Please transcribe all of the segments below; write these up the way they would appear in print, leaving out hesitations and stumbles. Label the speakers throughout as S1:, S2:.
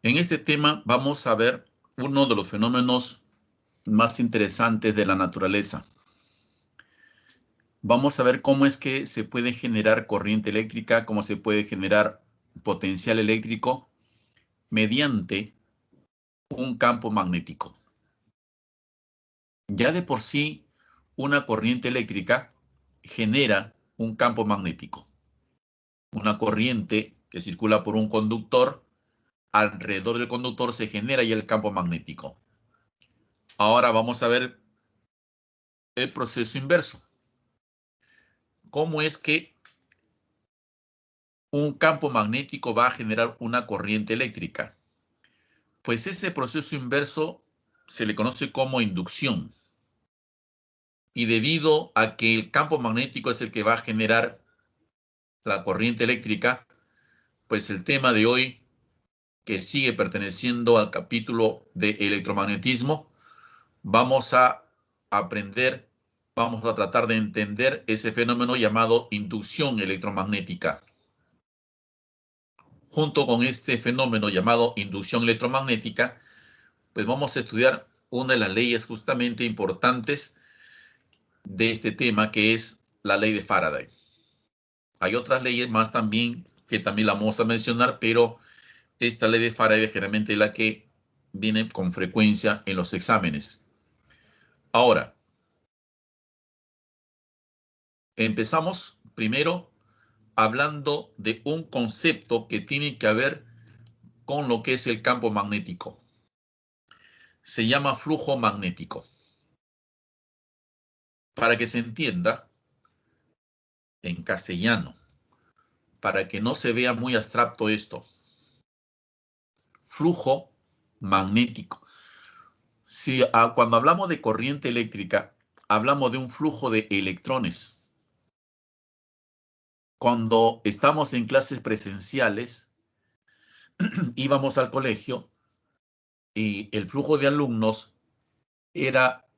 S1: En este tema vamos a ver uno de los fenómenos más interesantes de la naturaleza. Vamos a ver cómo es que se puede generar corriente eléctrica, cómo se puede generar potencial eléctrico mediante un campo magnético. Ya de por sí, una corriente eléctrica genera un campo magnético. Una corriente que circula por un conductor, alrededor del conductor se genera ya el campo magnético. Ahora vamos a ver el proceso inverso. ¿Cómo es que un campo magnético va a generar una corriente eléctrica? Pues ese proceso inverso se le conoce como inducción. Y debido a que el campo magnético es el que va a generar la corriente eléctrica, pues el tema de hoy, que sigue perteneciendo al capítulo de electromagnetismo, vamos a aprender, vamos a tratar de entender ese fenómeno llamado inducción electromagnética. Junto con este fenómeno llamado inducción electromagnética, pues vamos a estudiar una de las leyes justamente importantes de este tema, que es la ley de Faraday. Hay otras leyes más también que también la vamos a mencionar, pero esta ley de Faraday generalmente es la que viene con frecuencia en los exámenes. Ahora, empezamos primero hablando de un concepto que tiene que ver con lo que es el campo magnético. Se llama flujo magnético. Para que se entienda en castellano, para que no se vea muy abstracto esto. Flujo magnético. Si cuando hablamos de corriente eléctrica, hablamos de un flujo de electrones. Cuando estamos en clases presenciales, íbamos al colegio y el flujo de alumnos era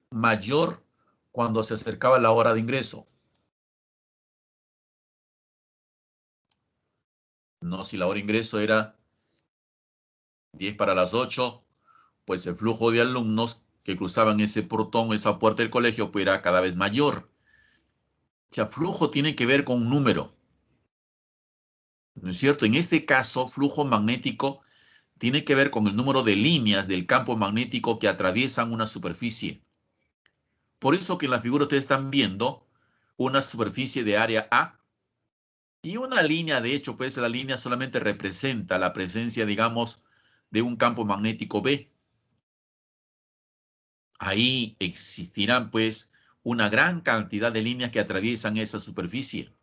S1: mayor cuando se acercaba la hora de ingreso. No, si la hora de ingreso era 10 para las 8, pues el flujo de alumnos que cruzaban ese portón, esa puerta del colegio, pues era cada vez mayor. O sea, flujo tiene que ver con un número, ¿no es cierto? En este caso, flujo magnético tiene que ver con el número de líneas del campo magnético que atraviesan una superficie. Por eso que en la figura ustedes están viendo una superficie de área A y una línea, de hecho, pues la línea solamente representa la presencia, digamos, de un campo magnético B. Ahí existirán, pues, una gran cantidad de líneas que atraviesan esa superficie.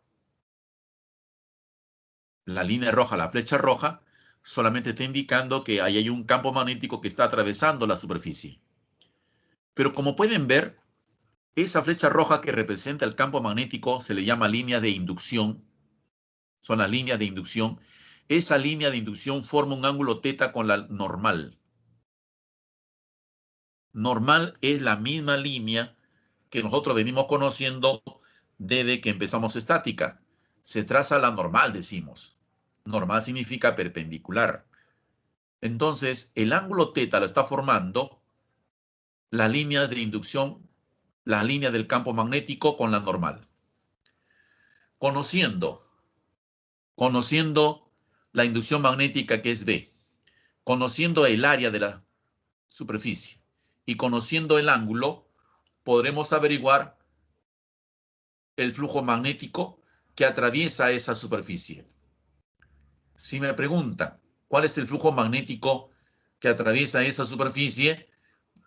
S1: La línea roja, la flecha roja, solamente está indicando que ahí hay un campo magnético que está atravesando la superficie. Pero como pueden ver, esa flecha roja que representa el campo magnético se le llama línea de inducción. Son las líneas de inducción. Esa línea de inducción forma un ángulo θ con la normal. Normal es la misma línea que nosotros venimos conociendo desde que empezamos estática. Se traza la normal, decimos. Normal significa perpendicular. Entonces, el ángulo θ lo está formando la línea de inducción, la línea del campo magnético con la normal. Conociendo la inducción magnética, que es B, conociendo el área de la superficie y conociendo el ángulo, podremos averiguar el flujo magnético que atraviesa esa superficie. Si me preguntan cuál es el flujo magnético que atraviesa esa superficie,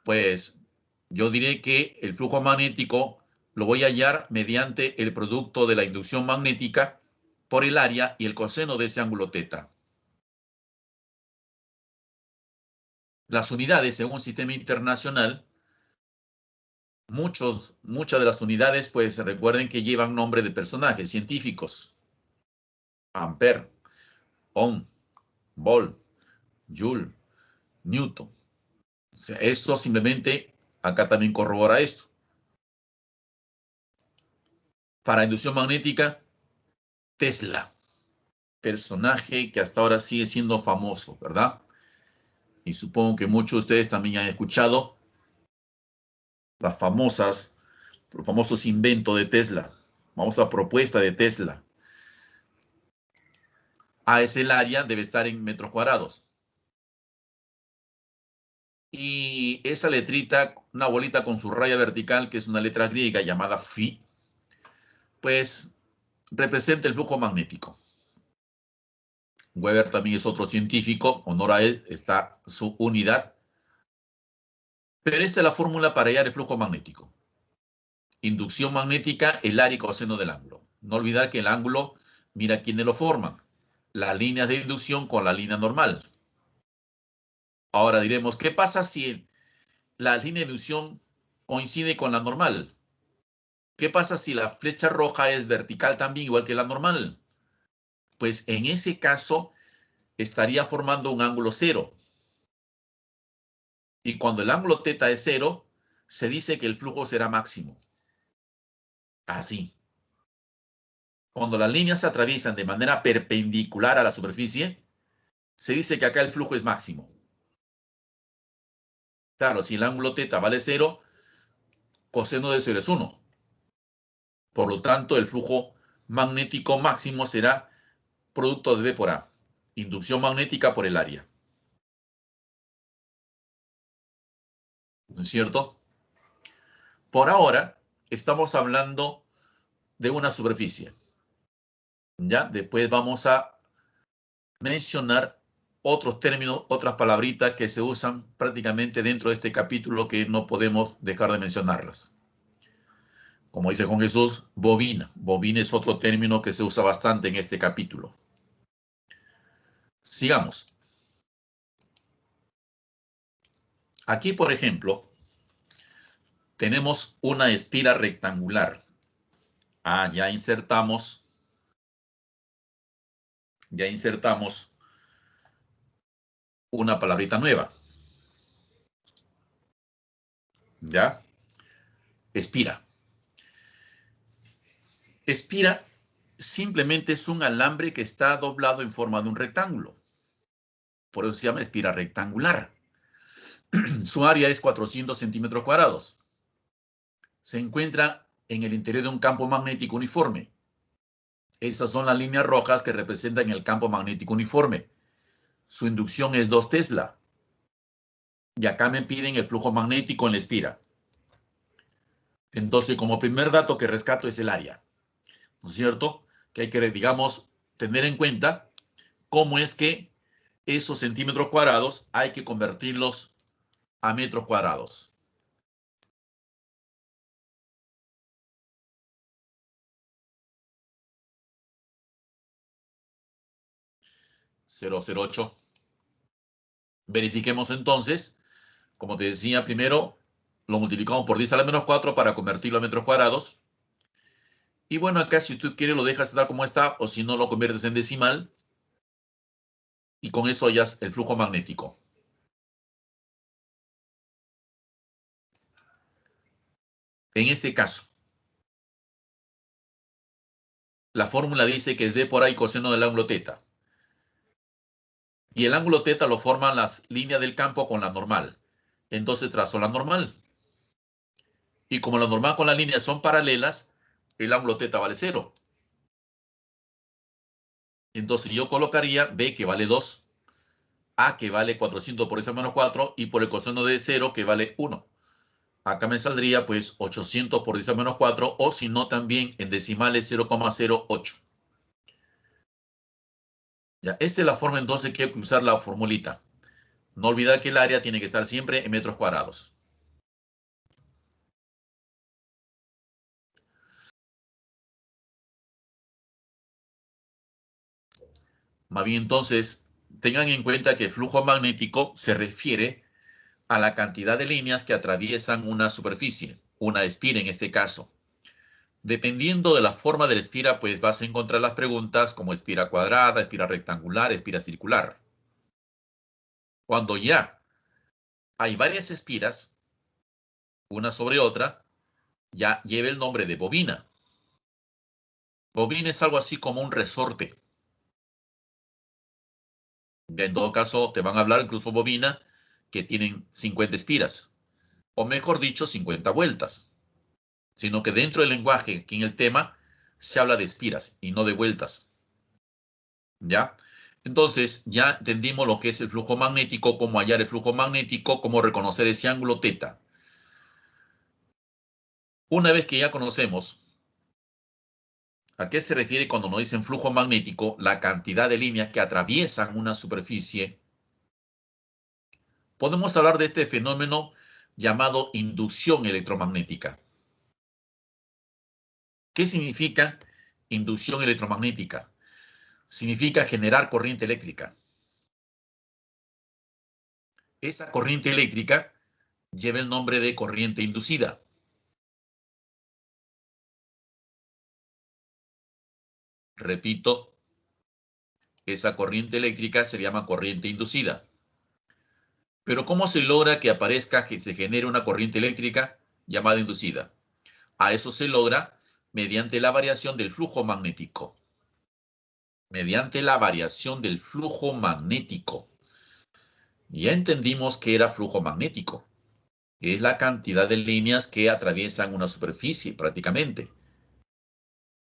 S1: pues yo diré que el flujo magnético lo voy a hallar mediante el producto de la inducción magnética por el área y el coseno de ese ángulo θ. Las unidades, según sistema internacional, muchas de las unidades, pues recuerden que llevan nombre de personajes científicos. Ampere, ohm, volt, joule, newton. O sea, esto simplemente, acá también corrobora esto. Para inducción magnética, Tesla, personaje que hasta ahora sigue siendo famoso, ¿verdad? y supongo que muchos de ustedes también han escuchado los famosos inventos de Tesla, famosa propuesta de Tesla. A es el área, debe estar en metros cuadrados. Y esa letrita, una bolita con su raya vertical, que es una letra griega llamada phi, pues representa el flujo magnético. Weber también es otro científico, honor a él, está su unidad. Pero esta es la fórmula para hallar el flujo magnético. Inducción magnética, el área y coseno del ángulo. No olvidar que el ángulo, mira quiénes lo forman. Las líneas de inducción con la línea normal. Ahora diremos, ¿qué pasa si la línea de inducción coincide con la normal? ¿Qué pasa si la flecha roja es vertical también, igual que la normal? Pues en ese caso estaría formando un ángulo cero. Y cuando el ángulo θ es cero, se dice que el flujo será máximo. Así. Cuando las líneas se atraviesan de manera perpendicular a la superficie, se dice que acá el flujo es máximo. Claro, si el ángulo θ vale 0, coseno de 0 es 1. Por lo tanto, el flujo magnético máximo será producto de B por A. Inducción magnética por el área. ¿No es cierto? Por ahora, estamos hablando de una superficie. ¿Ya? Después vamos a mencionar otros términos, otras palabritas que se usan prácticamente dentro de este capítulo que no podemos dejar de mencionarlas. Como dice Juan Jesús, bobina. Bobina es otro término que se usa bastante en este capítulo. Sigamos. Aquí, por ejemplo, tenemos una espira rectangular. Ya insertamos una palabrita nueva. ¿Ya? Espira. Espira simplemente es un alambre que está doblado en forma de un rectángulo. Por eso se llama espira rectangular. Su área es 400 centímetros cuadrados. Se encuentra en el interior de un campo magnético uniforme. Esas son las líneas rojas que representan el campo magnético uniforme. Su inducción es 2 Tesla. Y acá me piden el flujo magnético en la espira. Entonces, como primer dato que rescato es el área. ¿No es cierto? Que hay que, digamos, tener en cuenta cómo es que esos centímetros cuadrados hay que convertirlos a metros cuadrados. .008. Verifiquemos entonces. Como te decía, primero lo multiplicamos por 10 a la menos 4 para convertirlo a metros cuadrados. Y bueno, acá si tú quieres lo dejas tal como está, o si no lo conviertes en decimal. Y con eso hallas el flujo magnético. En este caso, la fórmula dice que es D por A y coseno del ángulo θ. Y el ángulo θ lo forman las líneas del campo con la normal. Entonces trazo la normal. Y como la normal con la línea son paralelas, el ángulo θ vale 0. Entonces yo colocaría B que vale 2, A que vale 400 por 10 a menos 4 y por el coseno de 0 que vale 1. Acá me saldría pues 800 por 10 a menos 4 o si no también en decimales 0,08. Ya, esta es la forma entonces que hay que usar la formulita. No olvidar que el área tiene que estar siempre en metros cuadrados. Más bien entonces, tengan en cuenta que el flujo magnético se refiere a la cantidad de líneas que atraviesan una superficie, una espira en este caso. Dependiendo de la forma de la espira, pues vas a encontrar las preguntas como espira cuadrada, espira rectangular, espira circular. Cuando ya hay varias espiras, una sobre otra, ya lleva el nombre de bobina. Bobina es algo así como un resorte. En todo caso, te van a hablar incluso bobina que tienen 50 espiras, o mejor dicho, 50 vueltas, sino que dentro del lenguaje, aquí en el tema, se habla de espiras y no de vueltas. ¿Ya? Entonces, ya entendimos lo que es el flujo magnético, cómo hallar el flujo magnético, cómo reconocer ese ángulo teta. Una vez que ya conocemos a qué se refiere cuando nos dicen flujo magnético, la cantidad de líneas que atraviesan una superficie, podemos hablar de este fenómeno llamado inducción electromagnética. ¿Qué significa inducción electromagnética? Significa generar corriente eléctrica. Esa corriente eléctrica lleva el nombre de corriente inducida. Repito, esa corriente eléctrica se llama corriente inducida. Pero ¿cómo se logra que aparezca, que se genere una corriente eléctrica llamada inducida? A eso se logra mediante la variación del flujo magnético. Mediante la variación del flujo magnético. Ya entendimos que era flujo magnético. Es la cantidad de líneas que atraviesan una superficie prácticamente.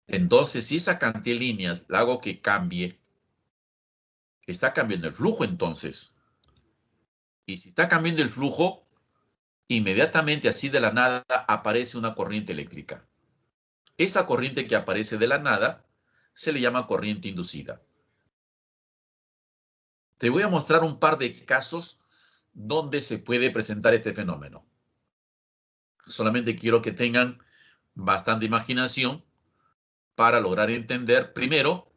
S1: Entonces, si esa cantidad de líneas la hago que cambie, está cambiando el flujo entonces. Y si está cambiando el flujo, inmediatamente así de la nada aparece una corriente eléctrica. Esa corriente que aparece de la nada se le llama corriente inducida. Te voy a mostrar un par de casos donde se puede presentar este fenómeno. Solamente quiero que tengan bastante imaginación para lograr entender, primero,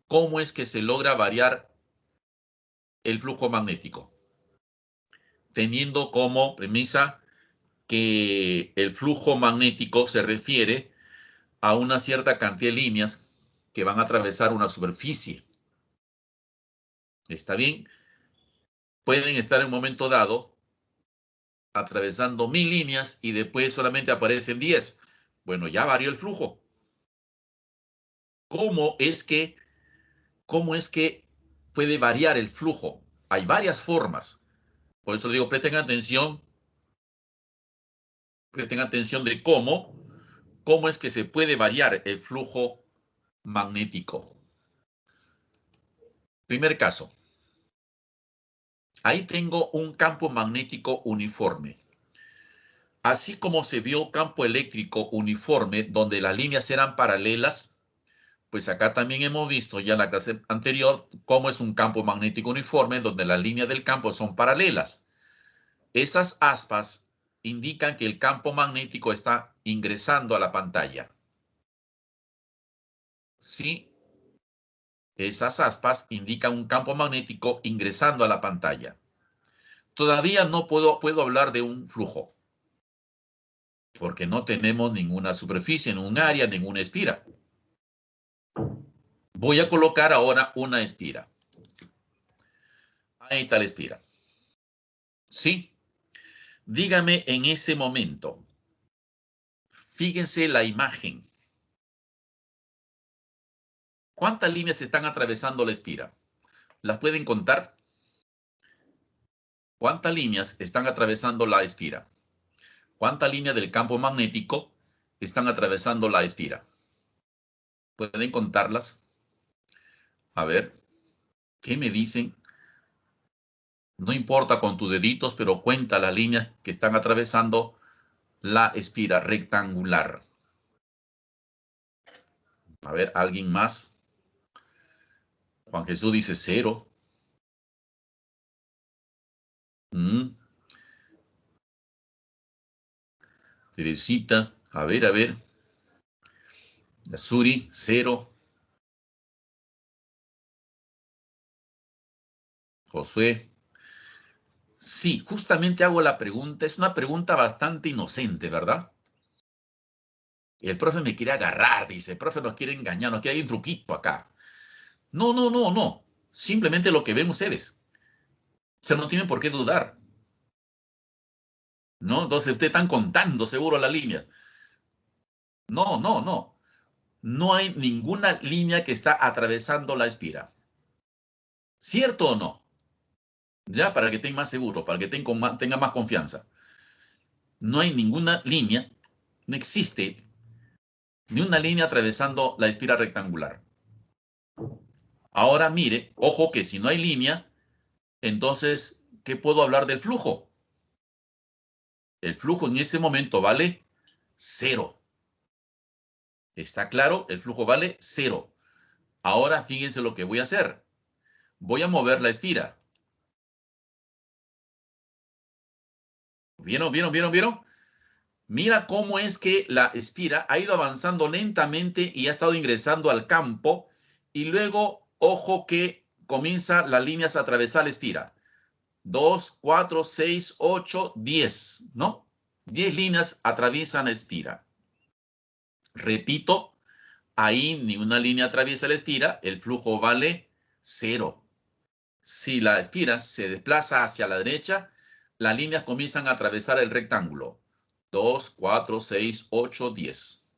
S1: cómo es que se logra variar el flujo magnético, teniendo como premisa que el flujo magnético se refiere a una cierta cantidad de líneas que van a atravesar una superficie. ¿Está bien? Pueden estar en un momento dado atravesando 1000 líneas y después solamente aparecen 10. Bueno, ya varió el flujo. ¿Cómo es que puede variar el flujo? Hay varias formas. Por eso digo, presten atención de cómo es que se puede variar el flujo magnético. Primer caso. Ahí tengo un campo magnético uniforme. Así como se vio campo eléctrico uniforme donde las líneas eran paralelas, pues acá también hemos visto ya en la clase anterior cómo es un campo magnético uniforme donde las líneas del campo son paralelas. Esas aspas indican que el campo magnético está ingresando a la pantalla. Sí, esas aspas indican un campo magnético ingresando a la pantalla. Todavía no puedo hablar de un flujo, porque no tenemos ninguna superficie, ningún área, ninguna espira. Voy a colocar ahora una espira. Ahí está la espira. Sí, dígame en ese momento. Fíjense la imagen. ¿Cuántas líneas están atravesando la espira? ¿Las pueden contar? ¿Cuántas líneas están atravesando la espira? ¿Cuántas líneas del campo magnético están atravesando la espira? ¿Pueden contarlas? A ver, ¿qué me dicen? No importa con tus deditos, pero cuenta las líneas que están atravesando la espira rectangular. A ver, ¿alguien más? Juan Jesús dice 0. Teresita, a ver. Suri, 0. Josué. Sí, justamente hago la pregunta. Es una pregunta bastante inocente, ¿verdad? El profe me quiere agarrar, dice. El profe nos quiere engañar, nos quiere, hay un truquito acá. No. Simplemente lo que ven ustedes. O sea, no tienen por qué dudar. ¿No? Entonces ustedes están contando seguro la línea. No. No hay ninguna línea que está atravesando la espira. ¿Cierto o no? Ya, para que estén más seguros, para que tengan más confianza. No hay ninguna línea, no existe ni una línea atravesando la esfera rectangular. Ahora mire, ojo que si no hay línea, entonces, ¿qué puedo hablar del flujo? El flujo en ese momento vale 0. ¿Está claro? El flujo vale 0. Ahora fíjense lo que voy a hacer. Voy a mover la esfera. ¿Vieron, vieron, vieron, vieron? Mira cómo es que la esfera ha ido avanzando lentamente y ha estado ingresando al campo. Y luego, ojo que comienza las líneas a atravesar la esfera. 2, 4, 6, 8, 10, ¿no? 10 líneas atraviesan la esfera. Repito, ahí ni una línea atraviesa la esfera, el flujo vale 0. Si la esfera se desplaza hacia la derecha, las líneas comienzan a atravesar el rectángulo. 2, 4, 6, 8, 10.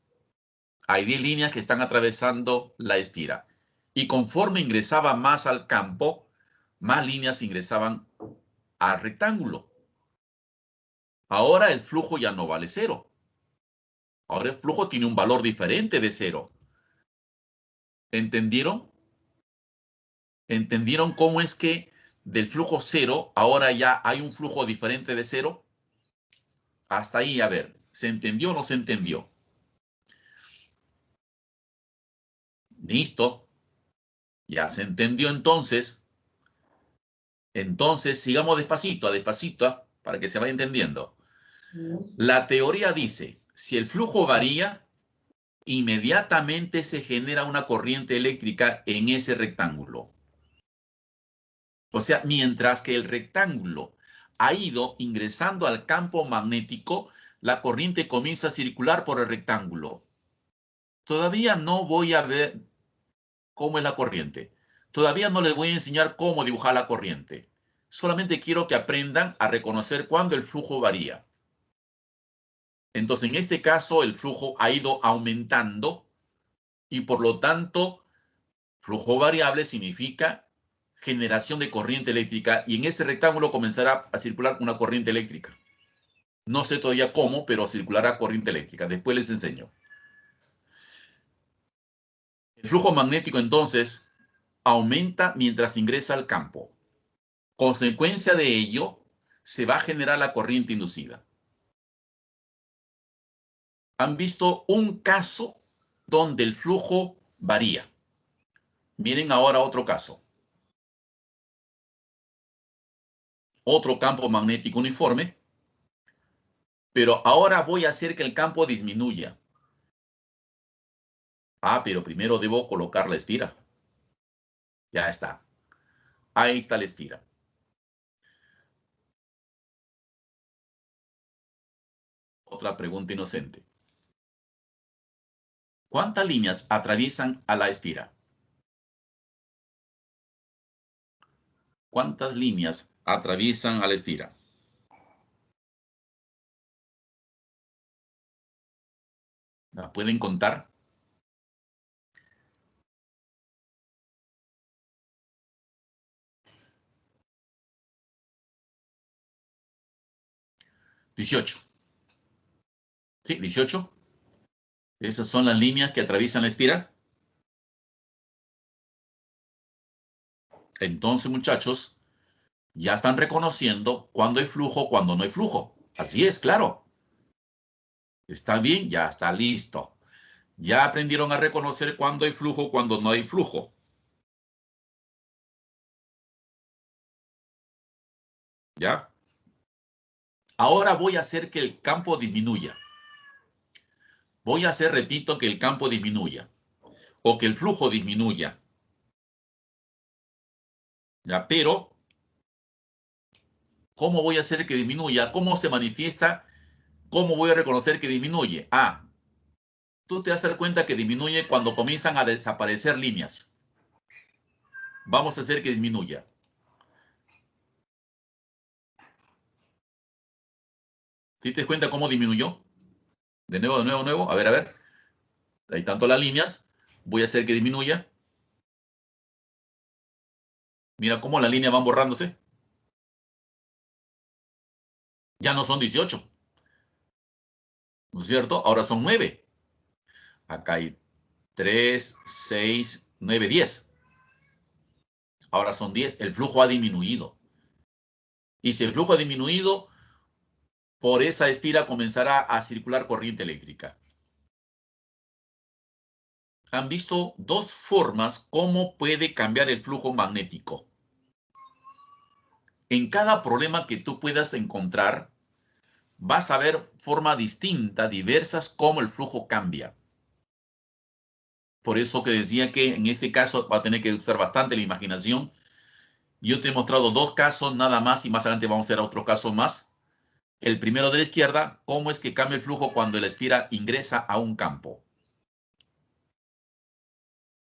S1: Hay 10 líneas que están atravesando la esfera. Y conforme ingresaba más al campo, más líneas ingresaban al rectángulo. Ahora el flujo ya no vale 0. Ahora el flujo tiene un valor diferente de 0. ¿Entendieron? ¿Entendieron cómo es que del flujo 0 ahora ya hay un flujo diferente de 0? Hasta ahí, a ver, ¿se entendió o no se entendió? Listo. Ya se entendió entonces. Entonces, sigamos despacito, despacito, para que se vaya entendiendo. La teoría dice, si el flujo varía, inmediatamente se genera una corriente eléctrica en ese rectángulo. O sea, mientras que el rectángulo ha ido ingresando al campo magnético, la corriente comienza a circular por el rectángulo. Todavía no voy a ver cómo es la corriente. Todavía no les voy a enseñar cómo dibujar la corriente. Solamente quiero que aprendan a reconocer cuándo el flujo varía. Entonces, en este caso, el flujo ha ido aumentando y por lo tanto, flujo variable significa generación de corriente eléctrica y en ese rectángulo comenzará a circular una corriente eléctrica. No sé todavía cómo, pero circulará corriente eléctrica. Después les enseño. El flujo magnético entonces aumenta mientras ingresa al campo. Consecuencia de ello, se va a generar la corriente inducida. Han visto un caso donde el flujo varía. Miren ahora otro caso. Otro campo magnético uniforme, pero ahora voy a hacer que el campo disminuya. Ah, pero primero debo colocar la esfera. Ya está. Ahí está la esfera. Otra pregunta inocente. ¿Cuántas líneas atraviesan a la esfera? ¿Cuántas líneas atraviesan a la esfera? ¿La pueden contar? ¿18? ¿Sí? ¿18? Esas son las líneas que atraviesan la esfera. Entonces, muchachos, ya están reconociendo cuándo hay flujo, cuándo no hay flujo. Así es, claro. ¿Está bien? Ya está listo. Ya aprendieron a reconocer cuándo hay flujo, cuándo no hay flujo. ¿Ya? Ahora voy a hacer que el campo disminuya. Voy a hacer, repito, que el campo disminuya. O que el flujo disminuya. ¿Ya? Pero, ¿cómo voy a hacer que disminuya? ¿Cómo se manifiesta? ¿Cómo voy a reconocer que disminuye? Ah, tú te vas a dar cuenta que disminuye cuando comienzan a desaparecer líneas. Vamos a hacer que disminuya. ¿Sí te das cuenta cómo disminuyó? De nuevo, de nuevo, de nuevo. A ver, a ver. Ahí están todas las líneas. Voy a hacer que disminuya. Mira cómo las líneas van borrándose. Ya no son 18. ¿No es cierto? Ahora son 9. Acá hay 3, 6, 9, 10. Ahora son 10. El flujo ha disminuido. Y si el flujo ha disminuido, por esa espira comenzará a circular corriente eléctrica. Han visto dos formas cómo puede cambiar el flujo magnético. En cada problema que tú puedas encontrar, vas a ver forma distinta, diversas, cómo el flujo cambia. Por eso que decía que en este caso va a tener que usar bastante la imaginación. Yo te he mostrado dos casos nada más y más adelante vamos a hacer otro caso más. El primero de la izquierda, cómo es que cambia el flujo cuando la espira ingresa a un campo.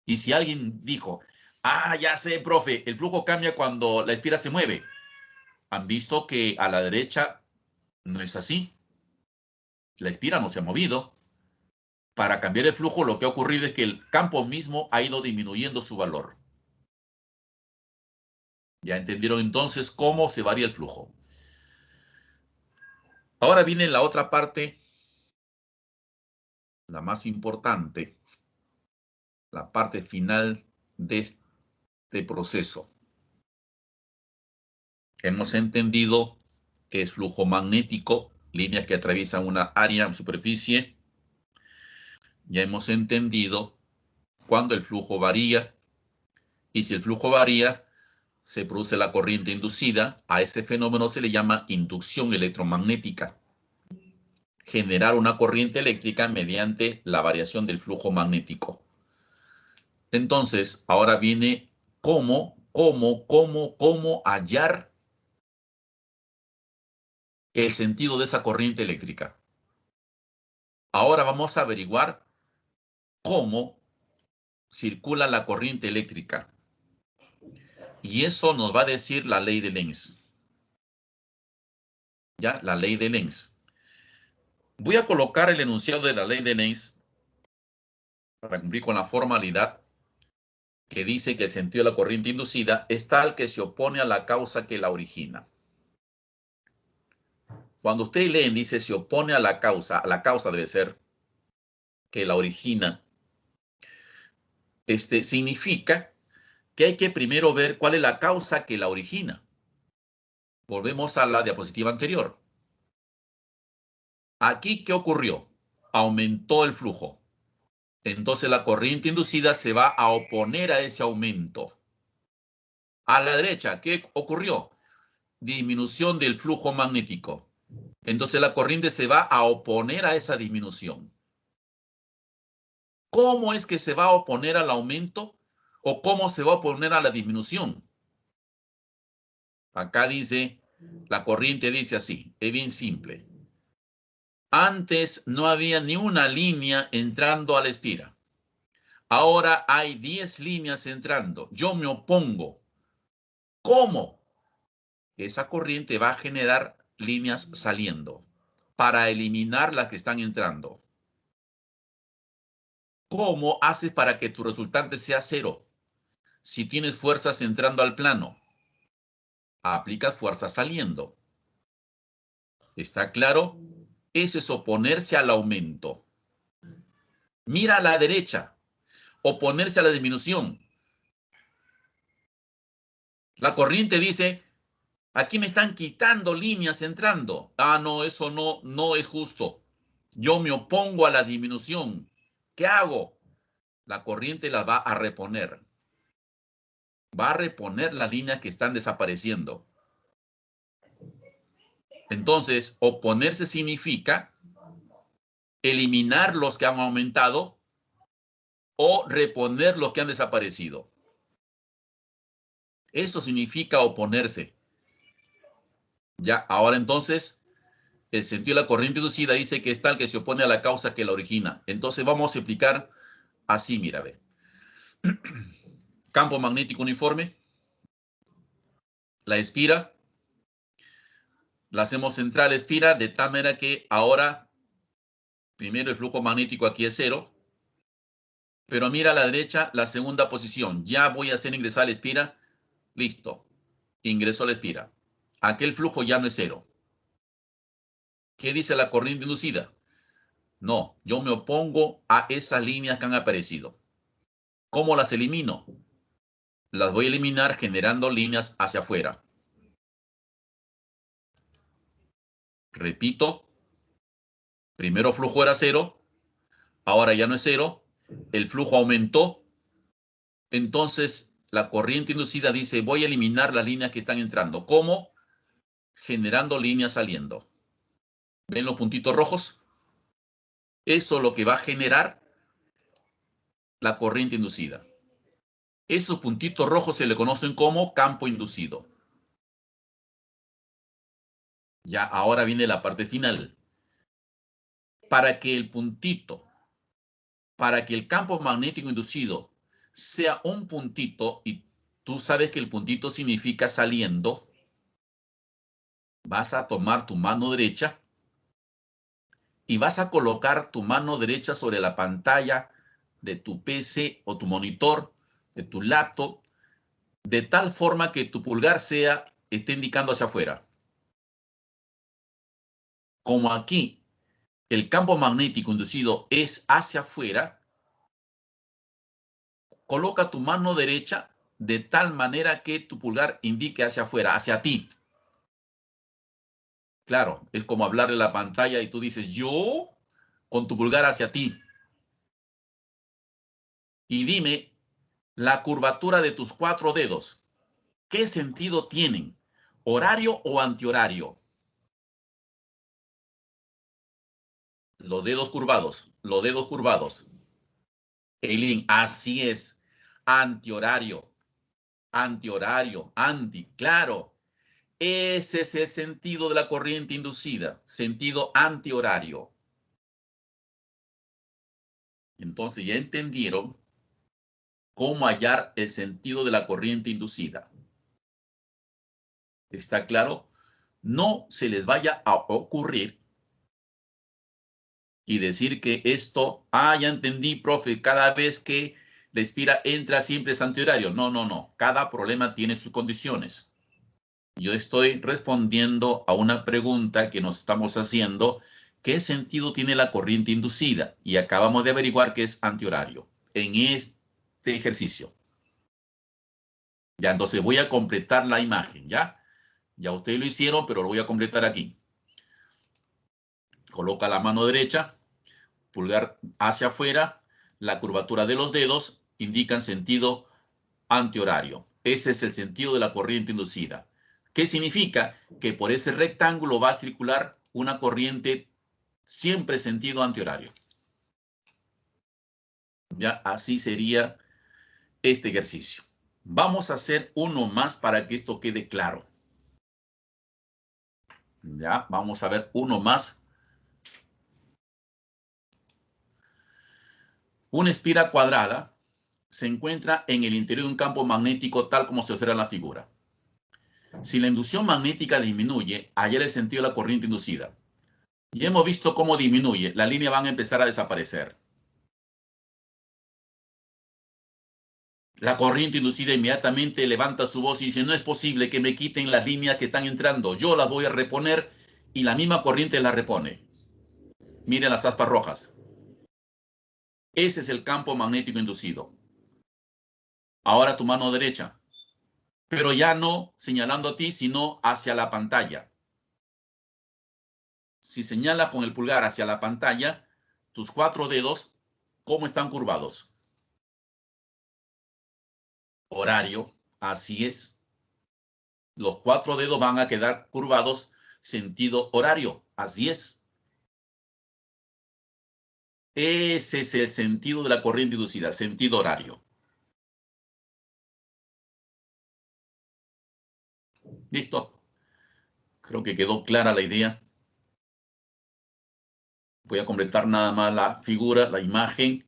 S1: Y si alguien dijo, ya sé, profe, el flujo cambia cuando la espira se mueve. Han visto que a la derecha no es así. La espira no se ha movido. Para cambiar el flujo, lo que ha ocurrido es que el campo mismo ha ido disminuyendo su valor. Ya entendieron entonces cómo se varía el flujo. Ahora viene la otra parte, la más importante, la parte final de este proceso. Hemos entendido que es flujo magnético, líneas que atraviesan una área, superficie. Ya hemos entendido cuando el flujo varía, y si el flujo varía, se produce la corriente inducida. A ese fenómeno se le llama inducción electromagnética. Generar una corriente eléctrica mediante la variación del flujo magnético. Entonces, ahora viene cómo hallar el sentido de esa corriente eléctrica. Ahora vamos a averiguar cómo circula la corriente eléctrica. Y eso nos va a decir la ley de Lenz. ¿Ya? La ley de Lenz. Voy a colocar el enunciado de la ley de Lenz para cumplir con la formalidad que dice que el sentido de la corriente inducida es tal que se opone a la causa que la origina. Cuando ustedes leen, dice se opone a la causa debe ser que la origina. Significa que hay que primero ver cuál es la causa que la origina. Volvemos a la diapositiva anterior. Aquí, ¿qué ocurrió? Aumentó el flujo. Entonces la corriente inducida se va a oponer a ese aumento. A la derecha, ¿qué ocurrió? Disminución del flujo magnético. Entonces la corriente se va a oponer a esa disminución. ¿Cómo es que se va a oponer al aumento o cómo se va a oponer a la disminución? Acá dice, la corriente dice así, es bien simple. Antes no había ni una línea entrando a la espira. Ahora hay 10 líneas entrando. Yo me opongo. ¿Cómo? Esa corriente va a generar líneas saliendo para eliminar las que están entrando. ¿Cómo haces para que tu resultante sea cero? Si tienes fuerzas entrando al plano, aplicas fuerzas saliendo. ¿Está claro? Ese es oponerse al aumento. Mira a la derecha. Oponerse a la disminución. La corriente dice, aquí me están quitando líneas entrando. No, eso no es justo. Yo me opongo a la disminución. ¿Qué hago? La corriente la va a reponer. Va a reponer las líneas que están desapareciendo. Entonces, oponerse significa eliminar los que han aumentado o reponer los que han desaparecido. Eso significa oponerse. Ya, ahora entonces, el sentido de la corriente inducida dice que es tal que se opone a la causa que la origina. Entonces vamos a explicar así, mira, ve. Campo magnético uniforme. La espira. La hacemos central espira de tal manera que ahora, primero el flujo magnético aquí es cero. Pero mira a la derecha la segunda posición. Ya voy a hacer ingresar la espira. Listo. Ingresó la espira. Aquel flujo ya no es cero. ¿Qué dice la corriente inducida? No, yo me opongo a esas líneas que han aparecido. ¿Cómo las elimino? Las voy a eliminar generando líneas hacia afuera. Repito, primero flujo era 0, ahora ya no es 0, el flujo aumentó. Entonces, la corriente inducida dice, voy a eliminar las líneas que están entrando. ¿Cómo? Generando líneas saliendo. ¿Ven los puntitos rojos? Eso es lo que va a generar la corriente inducida. Esos puntitos rojos se le conocen como campo inducido. Ya, ahora viene la parte final. Para que el puntito, para que el campo magnético inducido sea un puntito, y tú sabes que el puntito significa saliendo, vas a tomar tu mano derecha y vas a colocar tu mano derecha sobre la pantalla de tu PC o tu monitor, de tu laptop, de tal forma que tu pulgar esté indicando hacia afuera. Como aquí el campo magnético inducido es hacia afuera, coloca tu mano derecha de tal manera que tu pulgar indique hacia afuera, hacia ti. Claro, es como hablarle a la pantalla y tú dices, yo, con tu pulgar hacia ti. Y dime la curvatura de tus 4 dedos. ¿Qué sentido tienen? ¿Horario o antihorario? Los dedos curvados, los dedos curvados. Eileen, así es. Antihorario, antihorario, claro. Ese es el sentido de la corriente inducida, sentido antihorario. Entonces ya entendieron cómo hallar el sentido de la corriente inducida. ¿Está claro? No se les vaya a ocurrir y decir que esto, ya entendí, profe, cada vez que la espira entra siempre es antihorario. No, no, no. Cada problema tiene sus condiciones. Yo estoy respondiendo a una pregunta que nos estamos haciendo. ¿Qué sentido tiene la corriente inducida? Y acabamos de averiguar que es antihorario en este ejercicio. Ya, entonces voy a completar la imagen, ¿ya? Ya ustedes lo hicieron, pero lo voy a completar aquí. Coloca la mano derecha, pulgar hacia afuera, la curvatura de los dedos indican sentido antihorario. Ese es el sentido de la corriente inducida. ¿Qué significa? Que por ese rectángulo va a circular una corriente siempre sentido antihorario. Ya, así sería este ejercicio. Vamos a hacer uno más para que esto quede claro. Ya, vamos a ver uno más. Una espira cuadrada se encuentra en el interior de un campo magnético tal como se observa en la figura. Si la inducción magnética disminuye, hallar el sentido de la corriente inducida. Ya hemos visto cómo disminuye, las líneas van a empezar a desaparecer. La corriente inducida inmediatamente levanta su voz y dice, no es posible que me quiten las líneas que están entrando, yo las voy a reponer, y la misma corriente las repone. Miren las aspas rojas. Ese es el campo magnético inducido. Ahora tu mano derecha, pero ya no señalando a ti, sino hacia la pantalla. Si señalas con el pulgar hacia la pantalla, tus 4 dedos, ¿cómo están curvados? Horario, así es. Los 4 dedos van a quedar curvados sentido horario, así es. Ese es el sentido de la corriente inducida, sentido horario. ¿Listo? Creo que quedó clara la idea. Voy a completar nada más la figura, la imagen,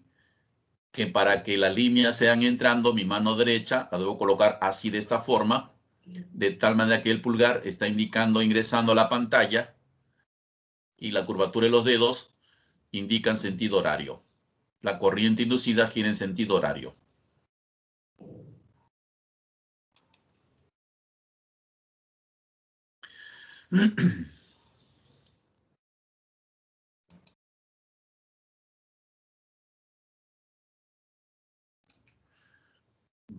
S1: que para que las líneas sean entrando, mi mano derecha la debo colocar así de esta forma, de tal manera que el pulgar está indicando, ingresando a la pantalla, y la curvatura de los dedos indican sentido horario. La corriente inducida gira en sentido horario.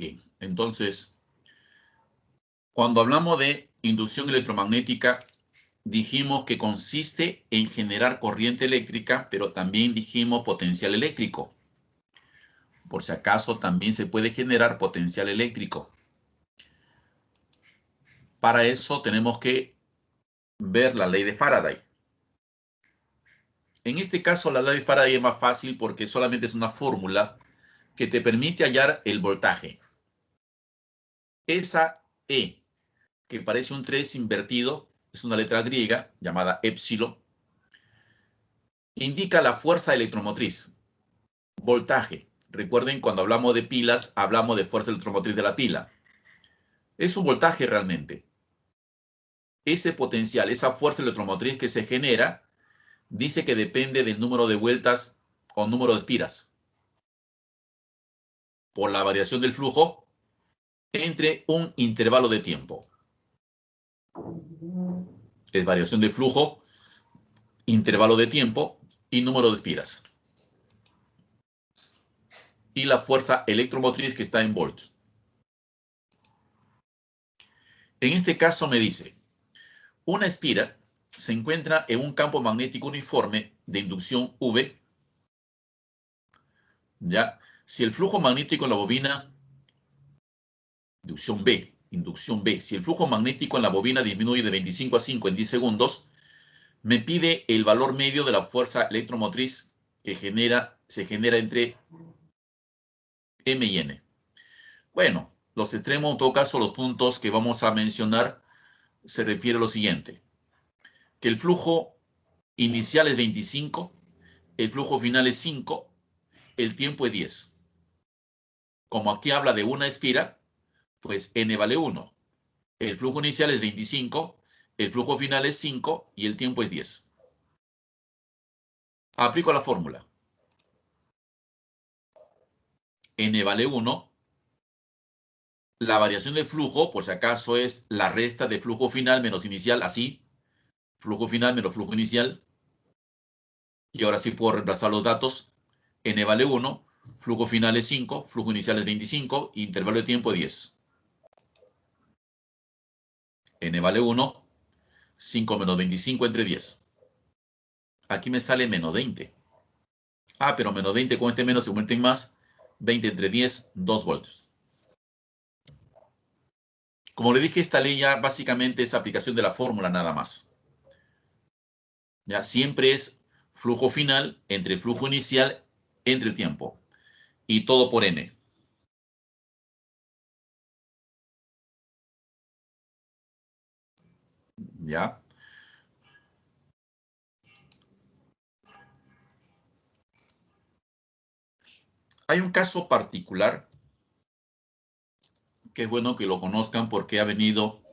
S1: Bien, entonces, cuando hablamos de inducción electromagnética, dijimos que consiste en generar corriente eléctrica, pero también dijimos potencial eléctrico. Por si acaso, también se puede generar potencial eléctrico. Para eso tenemos que ver la ley de Faraday. En este caso, la ley de Faraday es más fácil porque solamente es una fórmula que te permite hallar el voltaje. Esa E, que parece un 3 invertido, es una letra griega llamada épsilon, indica la fuerza electromotriz. Voltaje. Recuerden, cuando hablamos de pilas, hablamos de fuerza electromotriz de la pila. Es un voltaje realmente. Ese potencial, esa fuerza electromotriz que se genera, dice que depende del número de vueltas o número de espiras por la variación del flujo entre un intervalo de tiempo. Es variación de flujo, intervalo de tiempo y número de espiras. Y la fuerza electromotriz que está en volts. En este caso me dice, una espira se encuentra en un campo magnético uniforme de inducción V. ¿Ya? Si el flujo magnético en la bobina, inducción B, si el flujo magnético en la bobina disminuye de 25 a 5 en 10 segundos, me pide el valor medio de la fuerza electromotriz que se genera entre M y N. Bueno, los extremos, en todo caso, los puntos que vamos a mencionar, se refiere a lo siguiente, que el flujo inicial es 25, el flujo final es 5, el tiempo es 10. Como aquí habla de una espira, pues N vale 1. El flujo inicial es 25, el flujo final es 5 y el tiempo es 10. Aplico la fórmula. N vale 1. La variación de flujo, por si acaso, es la resta de flujo final menos inicial, así. Flujo final menos flujo inicial. Y ahora sí puedo reemplazar los datos. N vale 1, flujo final es 5, flujo inicial es 25, intervalo de tiempo 10. N vale 1, 5 menos 25 entre 10. Aquí me sale menos 20. Ah, pero menos 20 con este menos se convierte en más. 20 entre 10, 2 voltios. Como le dije, esta ley ya básicamente es aplicación de la fórmula nada más. Ya siempre es flujo final entre flujo inicial entre tiempo. Y todo por N. ¿Ya? Hay un caso particular que es bueno que lo conozcan porque ha venido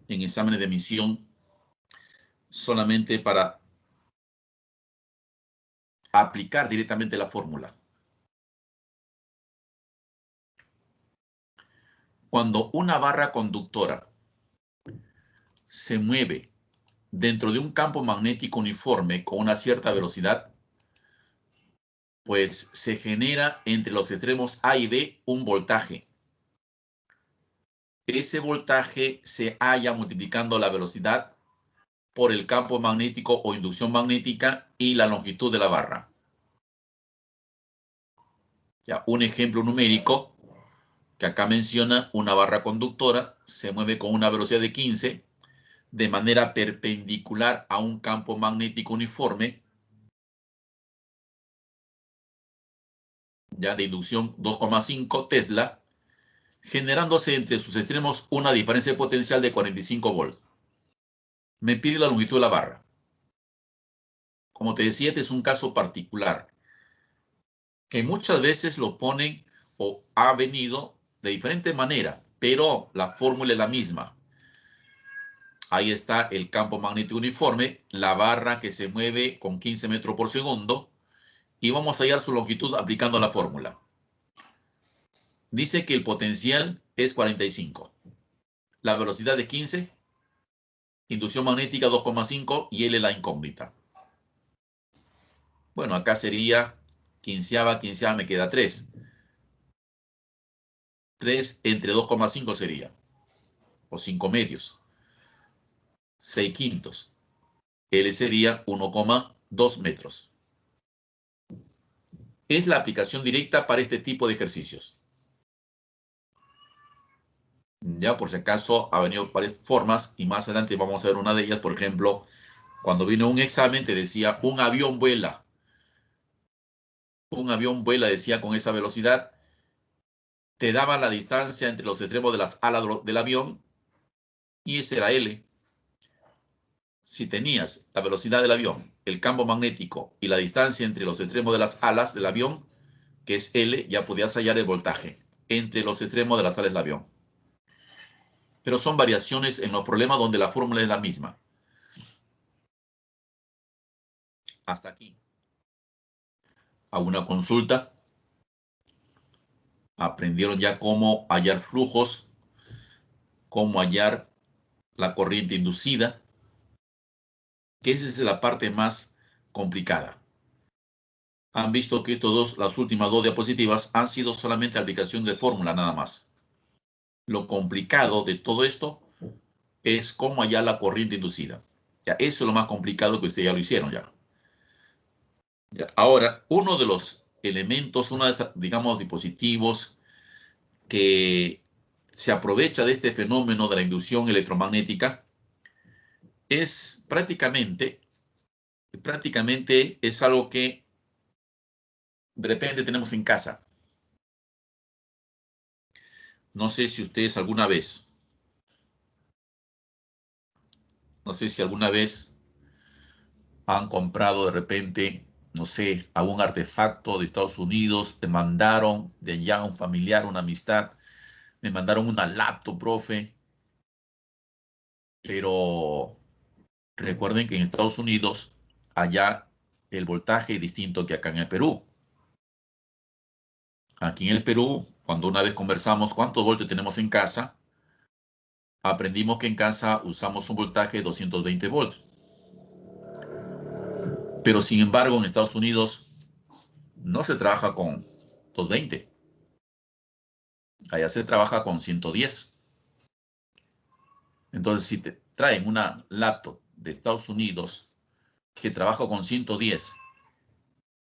S1: en exámenes de emisión solamente para aplicar directamente la fórmula. Cuando una barra conductora se mueve dentro de un campo magnético uniforme con una cierta velocidad, pues se genera entre los extremos A y B un voltaje. Ese voltaje se halla multiplicando la velocidad por el campo magnético o inducción magnética y la longitud de la barra. Ya, un ejemplo numérico que acá menciona, una barra conductora se mueve con una velocidad de 15 de manera perpendicular a un campo magnético uniforme, ya de inducción 2,5 Tesla, generándose entre sus extremos una diferencia potencial de 45 volts. Me pide la longitud de la barra. Como te decía, este es un caso particular, que muchas veces lo ponen o ha venido de diferente manera, pero la fórmula es la misma. Ahí está el campo magnético uniforme, la barra que se mueve con 15 metros por segundo, y vamos a hallar su longitud aplicando la fórmula. Dice que el potencial es 45. La velocidad de 15, inducción magnética 2,5 y L la incógnita. Bueno, acá sería quinceava, me queda 3. 3 entre 2,5 sería, o 5 medios. 6 quintos. L sería 1,2 metros. Es la aplicación directa para este tipo de ejercicios. Ya, por si acaso, ha venido varias formas y más adelante vamos a ver una de ellas. Por ejemplo, cuando vino un examen te decía un avión vuela. Un avión vuela, decía, con esa velocidad. Te daba la distancia entre los extremos de las alas del avión y ese era L. Si tenías la velocidad del avión, el campo magnético y la distancia entre los extremos de las alas del avión, que es L, ya podías hallar el voltaje entre los extremos de las alas del avión. Pero son variaciones en los problemas donde la fórmula es la misma. Hasta aquí. ¿Alguna consulta? Aprendieron ya cómo hallar flujos, cómo hallar la corriente inducida, que esa es la parte más complicada. Han visto que las últimas dos diapositivas han sido solamente aplicación de fórmula nada más. Lo complicado de todo esto es cómo hallar la corriente inducida. Ya, eso es lo más complicado que ustedes ya lo hicieron ya. Ahora, uno de los elementos, uno de estos, digamos, dispositivos que se aprovecha de este fenómeno de la inducción electromagnética es prácticamente es algo que de repente tenemos en casa. No sé si ustedes alguna vez, han comprado de repente, no sé, algún artefacto de Estados Unidos, te mandaron de allá un familiar, una amistad, me mandaron una laptop, profe, pero recuerden que en Estados Unidos, allá el voltaje es distinto que acá en el Perú. Aquí en el Perú, cuando una vez conversamos cuántos voltios tenemos en casa, aprendimos que en casa usamos un voltaje de 220 volts. Pero sin embargo, en Estados Unidos no se trabaja con 220. Allá se trabaja con 110. Entonces, si te traen una laptop de Estados Unidos que trabaja con 110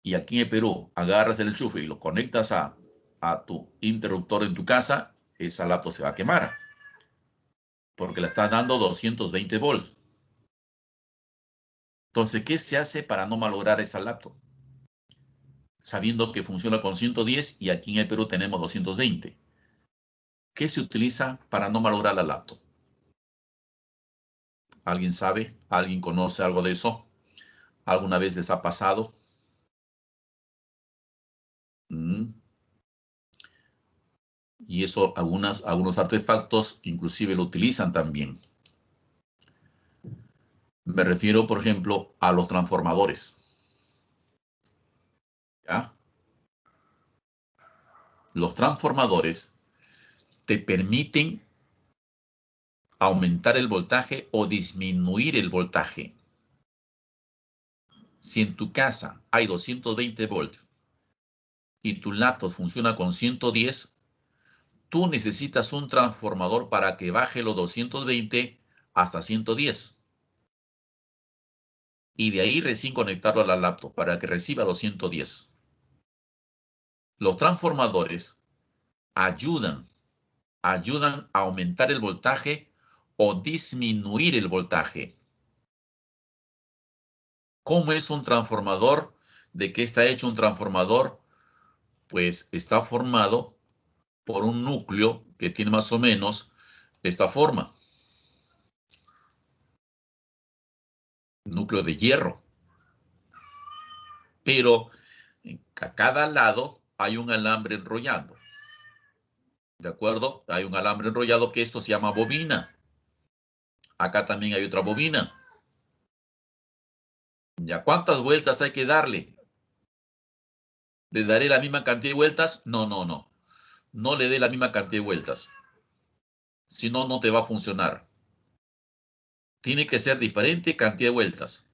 S1: y aquí en Perú agarras el enchufe y lo conectas a tu interruptor en tu casa, esa laptop se va a quemar porque le estás dando 220 volts. Entonces, ¿qué se hace para no malograr esa laptop? Sabiendo que funciona con 110 y aquí en el Perú tenemos 220. ¿Qué se utiliza para no malograr la laptop? ¿Alguien sabe? ¿Alguien conoce algo de eso? ¿Alguna vez les ha pasado? Y eso algunos artefactos inclusive lo utilizan también. Me refiero, por ejemplo, a los transformadores. ¿Ya? Los transformadores te permiten aumentar el voltaje o disminuir el voltaje. Si en tu casa hay 220 volts y tu laptop funciona con 110, tú necesitas un transformador para que baje los 220 hasta 110. Y de ahí recién conectarlo a la laptop para que reciba los 110. Los transformadores ayudan a aumentar el voltaje o disminuir el voltaje. ¿Cómo es un transformador? ¿De qué está hecho un transformador? Pues está formado por un núcleo que tiene más o menos esta forma. Núcleo de hierro. Pero a cada lado hay un alambre enrollado. ¿De acuerdo? Hay un alambre enrollado que esto se llama bobina. Acá también hay otra bobina. ¿Ya cuántas vueltas hay que darle? ¿Le daré la misma cantidad de vueltas? No, no, no. No le dé la misma cantidad de vueltas. Si no, no te va a funcionar. Tiene que ser diferente cantidad de vueltas.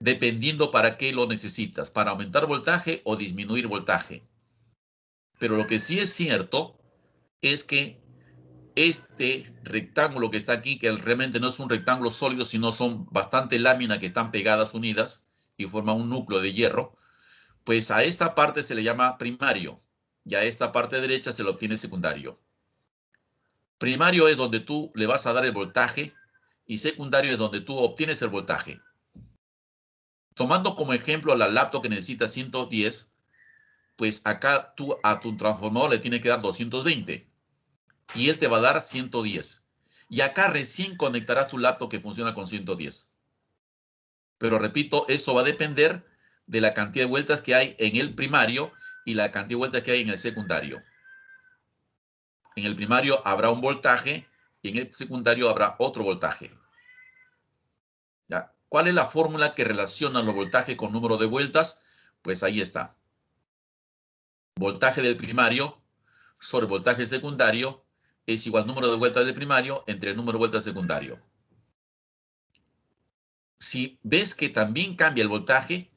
S1: Dependiendo para qué lo necesitas. Para aumentar voltaje o disminuir voltaje. Pero lo que sí es cierto es que este rectángulo que está aquí, que realmente no es un rectángulo sólido, sino son bastante láminas que están pegadas, unidas, y forman un núcleo de hierro, pues a esta parte se le llama primario, y a esta parte derecha se le obtiene secundario. Primario es donde tú le vas a dar el voltaje, y secundario es donde tú obtienes el voltaje. Tomando como ejemplo la laptop que necesita 110, pues acá tú a tu transformador le tienes que dar 220 y él te va a dar 110. Y acá recién conectarás tu laptop que funciona con 110. Pero repito, eso va a depender de la cantidad de vueltas que hay en el primario y la cantidad de vueltas que hay en el secundario. En el primario habrá un voltaje y en el secundario habrá otro voltaje. ¿Ya? ¿Cuál es la fórmula que relaciona los voltajes con número de vueltas? Pues ahí está. Voltaje del primario sobre voltaje secundario es igual número de vueltas del primario entre el número de vueltas secundario. Si ves que también cambia el voltaje,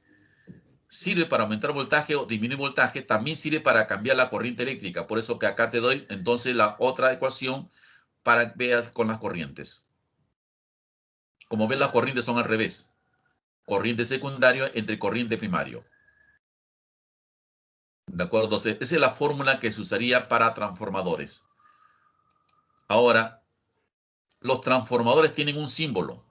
S1: sirve para aumentar voltaje o disminuir voltaje, también sirve para cambiar la corriente eléctrica. Por eso que acá te doy entonces la otra ecuación para que veas con las corrientes. Como ves, las corrientes son al revés. Corriente secundaria entre corriente primario. ¿De acuerdo? Entonces, esa es la fórmula que se usaría para transformadores. Ahora, los transformadores tienen un símbolo,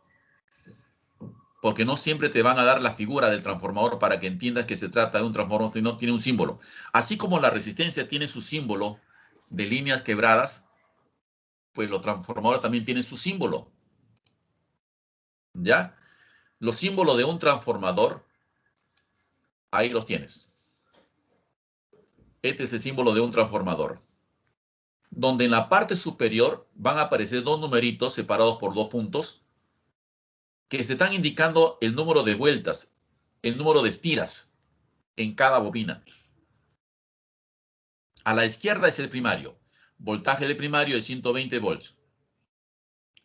S1: porque no siempre te van a dar la figura del transformador para que entiendas que se trata de un transformador, sino tiene un símbolo. Así como la resistencia tiene su símbolo de líneas quebradas, pues los transformadores también tienen su símbolo, ¿ya? Los símbolos de un transformador, ahí los tienes. Este es el símbolo de un transformador, donde en la parte superior van a aparecer dos numeritos separados por dos puntos que se están indicando el número de vueltas, el número de tiras en cada bobina. A la izquierda es el primario. Voltaje del primario es 120 volts.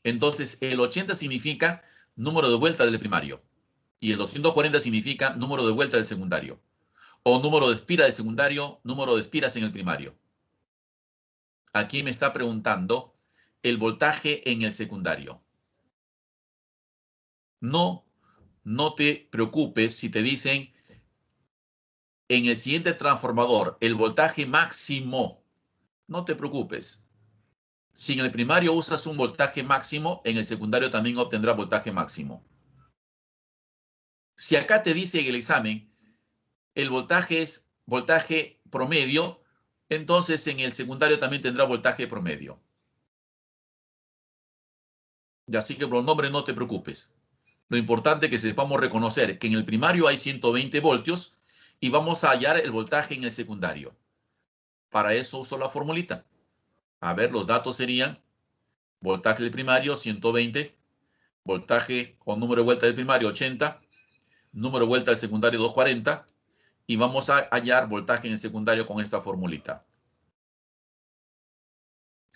S1: Entonces, el 80 significa número de vueltas del primario. Y el 240 significa número de vueltas del secundario. O número de espiras del secundario, número de espiras en el primario. Aquí me está preguntando el voltaje en el secundario. No, no te preocupes si te dicen en el siguiente transformador el voltaje máximo. No te preocupes. Si en el primario usas un voltaje máximo, en el secundario también obtendrás voltaje máximo. Si acá te dice en el examen, el voltaje es voltaje promedio, entonces en el secundario también tendrá voltaje promedio. Y así que por los nombres no te preocupes. Lo importante es que sepamos reconocer que en el primario hay 120 voltios y vamos a hallar el voltaje en el secundario. Para eso uso la formulita. A ver, los datos serían voltaje del primario 120, voltaje o número de vuelta del primario 80, número de vuelta del secundario 240 y vamos a hallar voltaje en el secundario con esta formulita.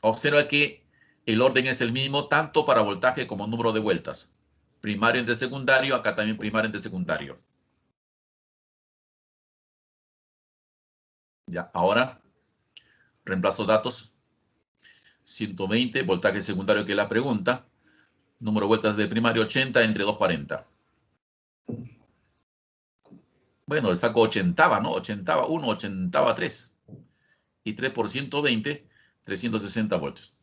S1: Observa que el orden es el mismo tanto para voltaje como número de vueltas. Primario entre secundario, acá también primario entre secundario. Ya, ahora reemplazo datos. 120, voltaje secundario que es la pregunta. Número de vueltas de primario 80 entre 240. Bueno, le saco 80, ¿no? 80, 1, 80, 3. Y 3 por 120, 360 voltios.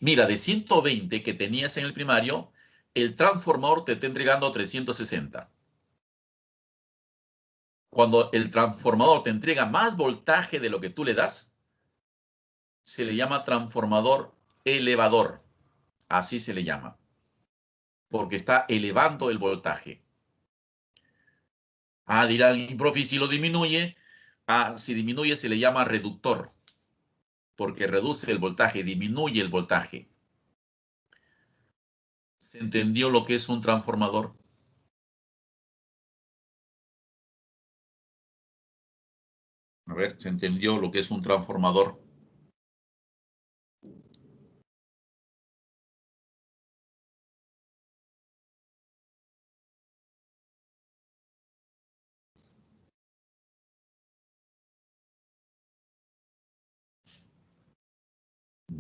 S1: Mira, de 120 que tenías en el primario, el transformador te está entregando 360. Cuando el transformador te entrega más voltaje de lo que tú le das, se le llama transformador elevador. Así se le llama. Porque está elevando el voltaje. Ah, dirán, y profe, si lo disminuye, si disminuye se le llama reductor, porque reduce el voltaje, disminuye el voltaje. ¿Se entendió lo que es un transformador? A ver, ¿se entendió lo que es un transformador?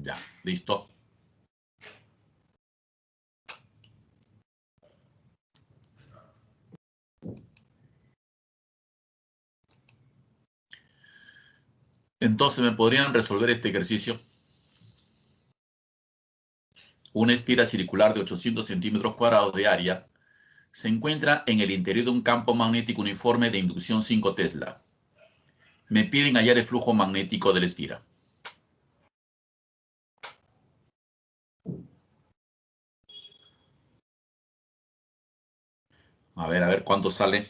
S1: Ya, listo. Entonces, ¿me podrían resolver este ejercicio? Una esfera circular de 800 centímetros cuadrados de área se encuentra en el interior de un campo magnético uniforme de inducción 5 Tesla. Me piden hallar el flujo magnético de la esfera. A ver cuánto sale.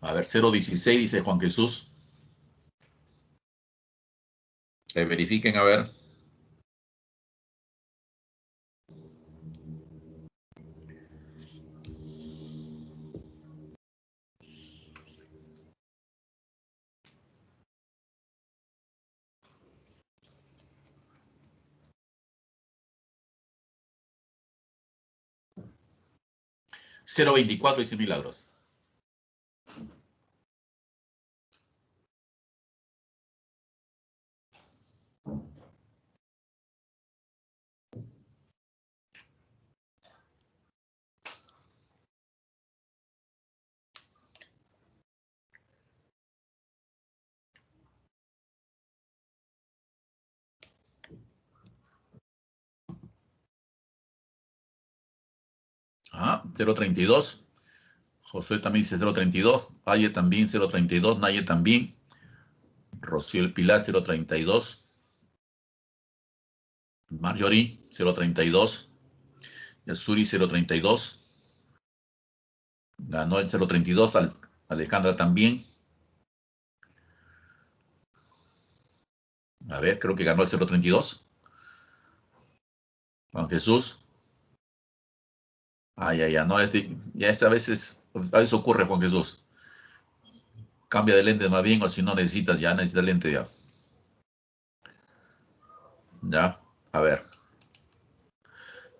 S1: A ver, 0,16 dice Juan Jesús. Que verifiquen, a ver. $0,24 dice Milagros. Ah, 0,32. Josué también dice 0,32. Valle también 0,32. Naye también. Rocío Pilar 0,32. Marjorie 0,32. Yasuri 0,32. Ganó el 0,32. Alejandra también. A ver, creo que ganó el 0,32. Juan Jesús. Ya, no, ya es a veces ocurre, Juan Jesús. Cambia de lente más bien, o si no necesitas lente ya. Ya, a ver.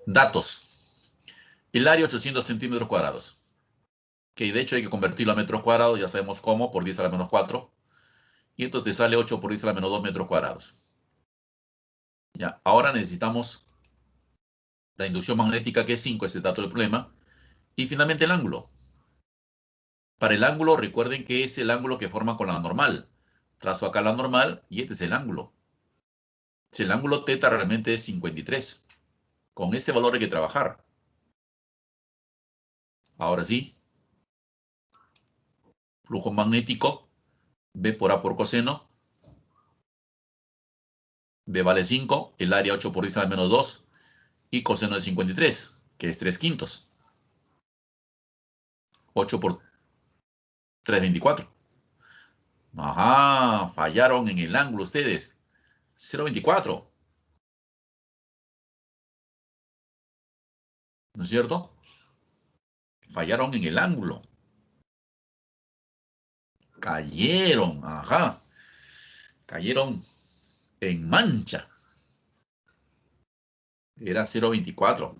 S1: Datos. El área 800 centímetros cuadrados. Que de hecho hay que convertirlo a metros cuadrados, ya sabemos cómo, por 10 a la menos 4. Y entonces te sale 8 por 10 a la menos 2 metros cuadrados. Ya, ahora necesitamos la inducción magnética, que es 5, ese dato del problema. Y finalmente el ángulo. Para el ángulo, recuerden que es el ángulo que forma con la normal. Trazo acá la normal y este es el ángulo. Si el ángulo teta realmente es 53. Con ese valor hay que trabajar. Ahora sí. Flujo magnético. B por A por coseno. B vale 5. El área 8 por 10 a la menos 2. Y coseno de 53, que es 3/5. 8 por 3, 24. Ajá, fallaron en el ángulo ustedes. 0,24. ¿No es cierto? Fallaron en el ángulo. Cayeron, ajá. Cayeron en mancha. Era 0,24.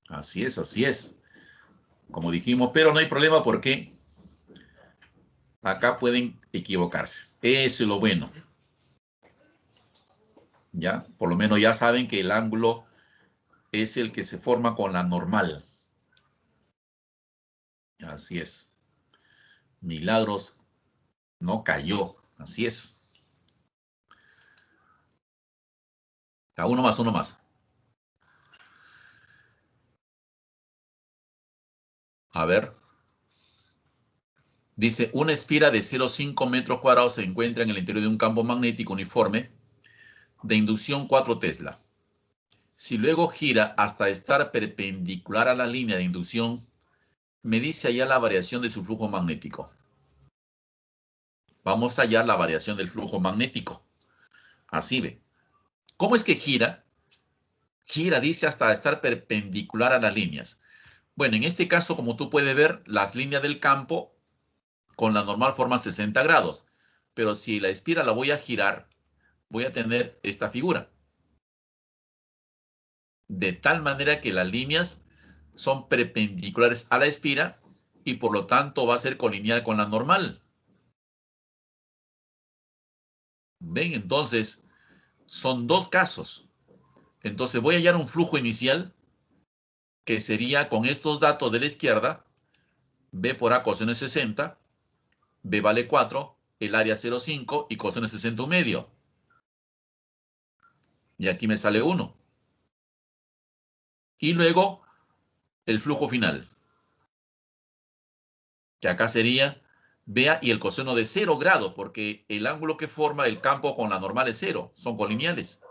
S1: Así es, así es. Como dijimos, pero no hay problema porque acá pueden equivocarse. Eso es lo bueno. ¿Ya? Por lo menos ya saben que el ángulo es el que se forma con la normal. Así es. Milagros no cayó. Así es. Uno más, uno más. A ver. Dice, una esfera de 0,5 metros cuadrados se encuentra en el interior de un campo magnético uniforme de inducción 4 Tesla. Si luego gira hasta estar perpendicular a la línea de inducción, me dice allá la variación de su flujo magnético. Vamos a hallar la variación del flujo magnético. Así ve. ¿Cómo es que gira? Gira, dice, hasta estar perpendicular a las líneas. Bueno, en este caso, como tú puedes ver, las líneas del campo con la normal forman 60 grados. Pero si la espira la voy a girar, voy a tener esta figura. De tal manera que las líneas son perpendiculares a la espira y por lo tanto va a ser colineal con la normal. ¿Ven? Entonces, son dos casos. Entonces voy a hallar un flujo inicial que sería con estos datos de la izquierda, B por A coseno de 60, B vale 4, el área 0,5 y coseno de 60 un medio. Y aquí me sale 1. Y luego el flujo final, que acá sería BA y el coseno de 0 grados, porque el ángulo que forma el campo con la normal es 0, son colineales.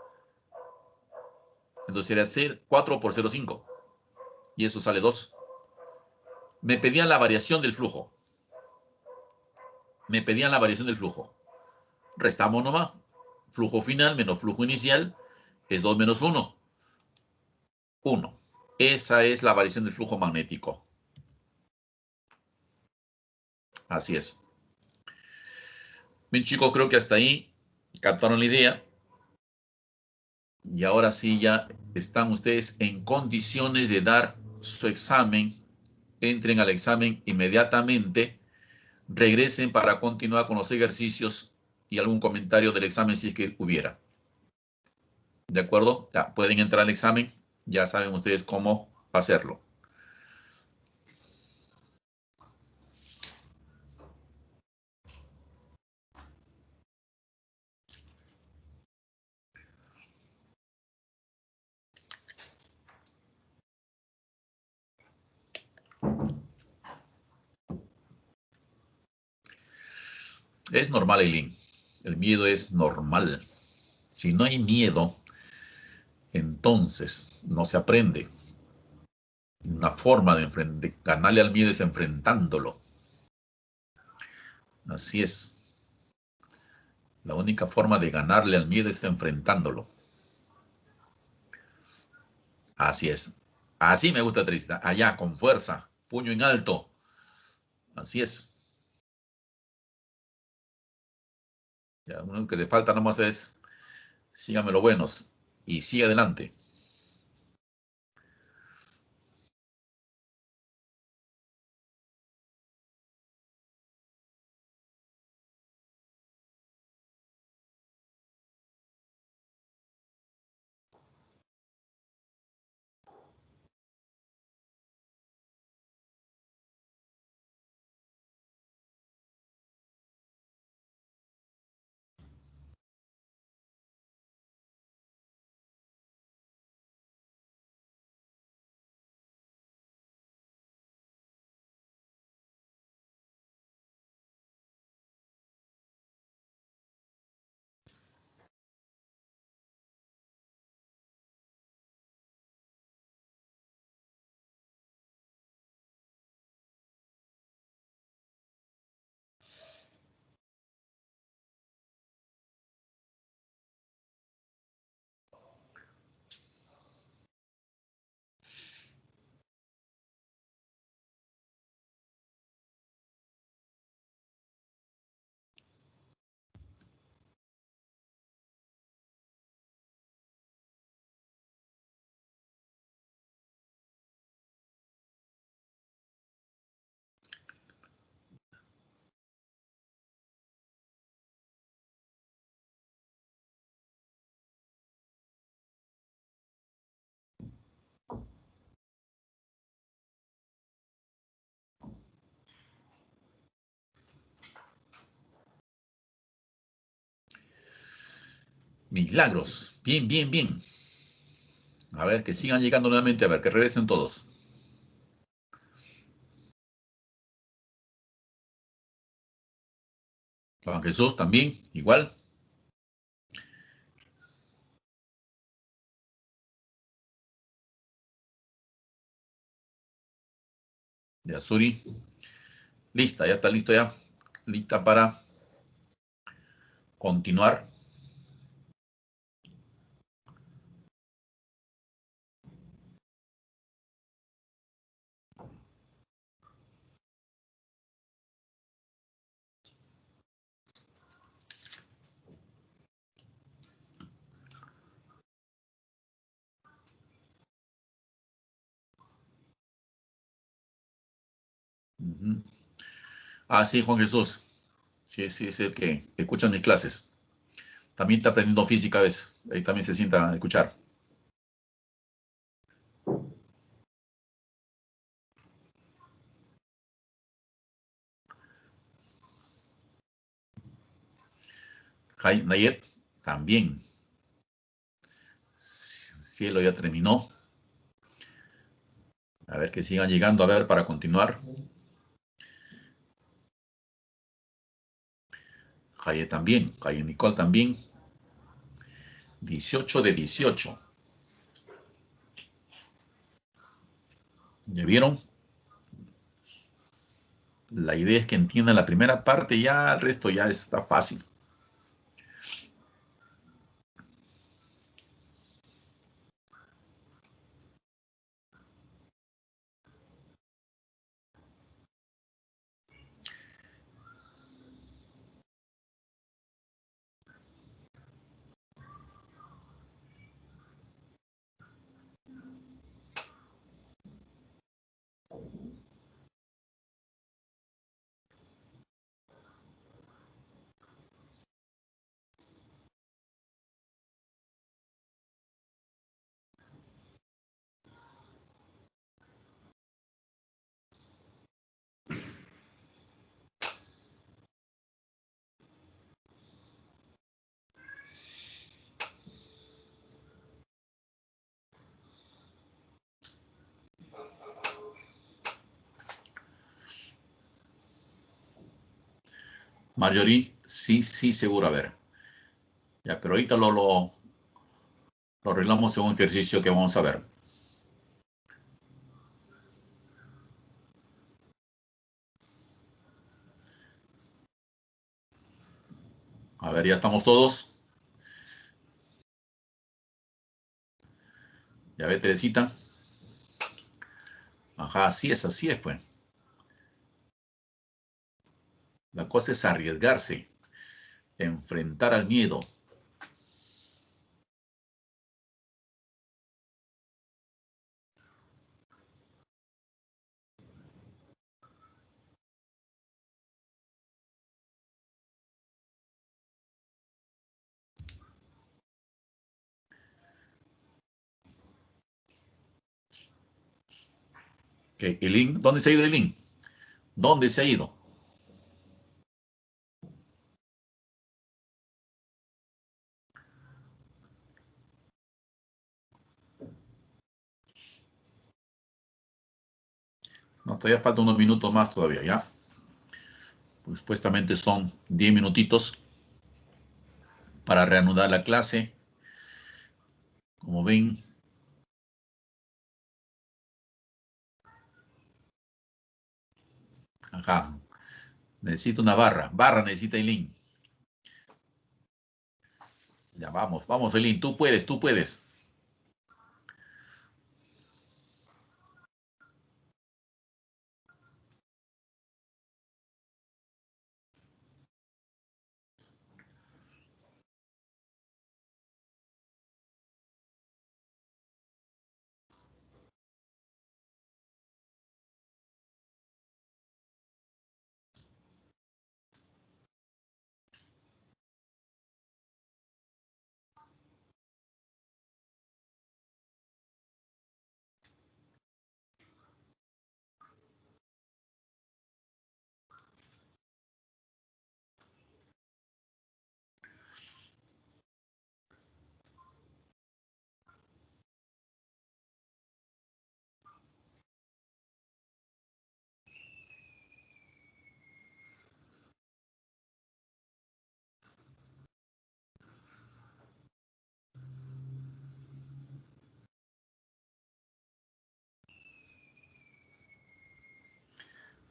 S1: Entonces sería ser 4 por 0,5. Y eso sale 2. Me pedían la variación del flujo. Restamos nomás. Flujo final menos flujo inicial es 2 menos 1. 1. Esa es la variación del flujo magnético. Así es. Bien, chicos, creo que hasta ahí captaron la idea. Y ahora sí ya están ustedes en condiciones de dar su examen. Entren al examen inmediatamente. Regresen para continuar con los ejercicios y algún comentario del examen si es que hubiera. ¿De acuerdo? Ya pueden entrar al examen. Ya saben ustedes cómo hacerlo. Es normal, Eileen. El miedo es normal. Si no hay miedo, entonces no se aprende. Una forma de ganarle al miedo es enfrentándolo. Así es. La única forma de ganarle al miedo es enfrentándolo. Así es. Así me gusta, Trista. Allá, con fuerza. Puño en alto. Así es. Ya, lo único que te falta nomás es síganme los buenos y sigue adelante. Milagros. Bien, bien, bien. A ver, que sigan llegando nuevamente. A ver, que regresen todos. Juan Jesús también, igual. De Azuri. Lista, ya está listo ya. Lista para continuar. Ujú. Ah, sí, Juan Jesús. Sí, sí, es el que escucha mis clases. También está aprendiendo física a veces. Ahí también se sienta a escuchar. Nayet también. Cielo ya terminó. A ver que sigan llegando, a ver, para continuar. Jaye también. Jaye Nicole también. 18 de 18. ¿Ya vieron? La idea es que entiendan la primera parte, ya el resto ya está fácil. Marjorie, sí, sí, seguro. A ver. Ya, pero ahorita lo arreglamos en un ejercicio que vamos a ver. A ver, ya estamos todos. Ya ve, Teresita. Ajá, así es, pues. La cosa es arriesgarse, enfrentar al miedo. ¿Qué? ¿Elin? ¿Dónde se ha ido Elin? ¿Dónde se ha ido? No, todavía falta unos minutos más todavía, ¿ya? Pues, supuestamente son 10 minutitos para reanudar la clase. Como ven, ajá. Necesito una barra. Barra necesita Eileen. Ya vamos, vamos, Eileen. Tú puedes, tú puedes.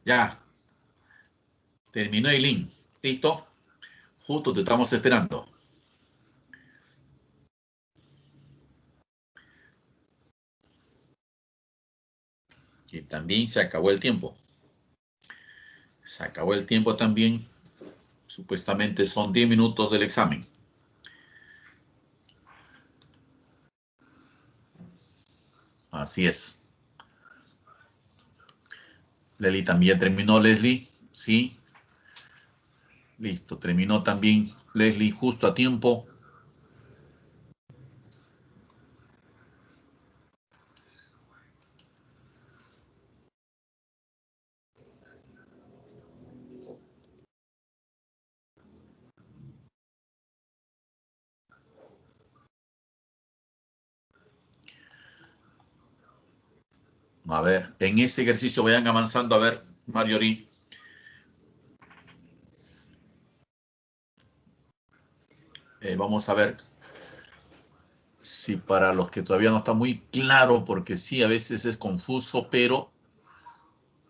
S1: Ya, terminó Eileen. ¿Listo? Justo te estamos esperando. Y también se acabó el tiempo. Se acabó el tiempo también. Supuestamente son 10 minutos del examen. Así es. Leslie también terminó, Leslie. Sí. Listo, terminó también Leslie justo a tiempo. A ver, en ese ejercicio vayan avanzando. A ver, Marjorie. Vamos a ver si para los que todavía no está muy claro, porque sí, a veces es confuso, pero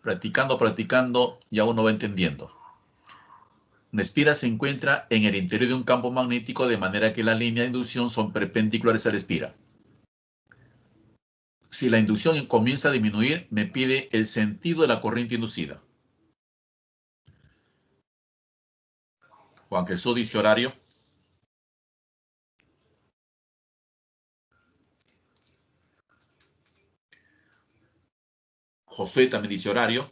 S1: practicando, ya uno va entendiendo. Una espira se encuentra en el interior de un campo magnético de manera que las líneas de inducción son perpendiculares a la espira. Si la inducción comienza a disminuir, me pide el sentido de la corriente inducida. Juan Jesús dice horario. José también dice horario.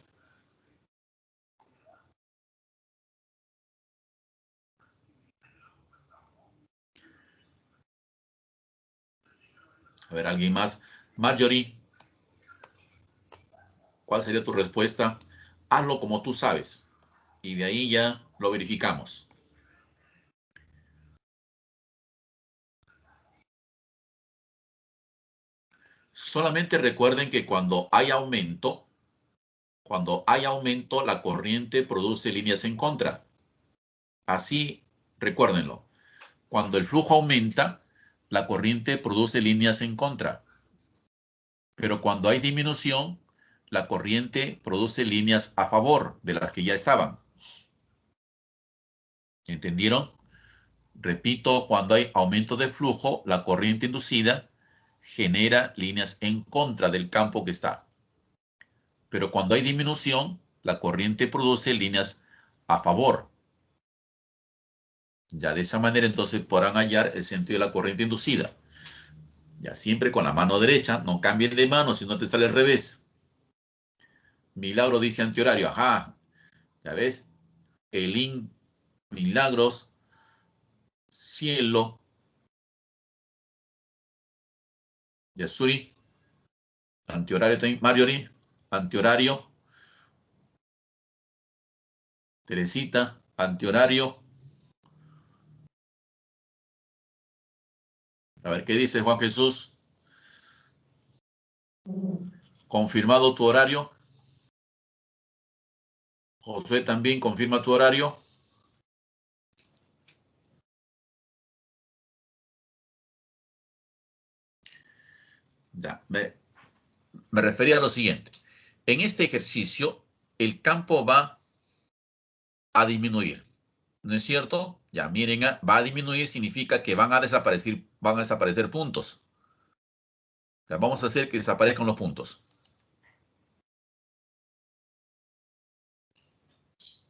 S1: A ver, alguien más. Marjorie, ¿cuál sería tu respuesta? Hazlo como tú sabes. Y de ahí ya lo verificamos. Solamente recuerden que cuando hay aumento, la corriente produce líneas en contra. Así, recuérdenlo. Cuando el flujo aumenta, la corriente produce líneas en contra. Pero cuando hay disminución, la corriente produce líneas a favor de las que ya estaban. ¿Entendieron? Repito, cuando hay aumento de flujo, la corriente inducida genera líneas en contra del campo que está. Pero cuando hay disminución, la corriente produce líneas a favor. Ya de esa manera entonces podrán hallar el sentido de la corriente inducida. Ya siempre con la mano derecha, no cambien de mano si no te sale al revés. Milagro dice antihorario, ajá, ya ves, Elín, Milagros, Cielo, Yasuri, antihorario también, Marjorie, antihorario, Teresita, antihorario. A ver, ¿qué dice Juan Jesús? ¿Confirmado tu horario? Josué también confirma tu horario. Ya, me refería a lo siguiente. En este ejercicio, el campo va a disminuir. ¿No es cierto? Ya miren, va a disminuir significa que van a desaparecer puntos. Ya, vamos a hacer que desaparezcan los puntos.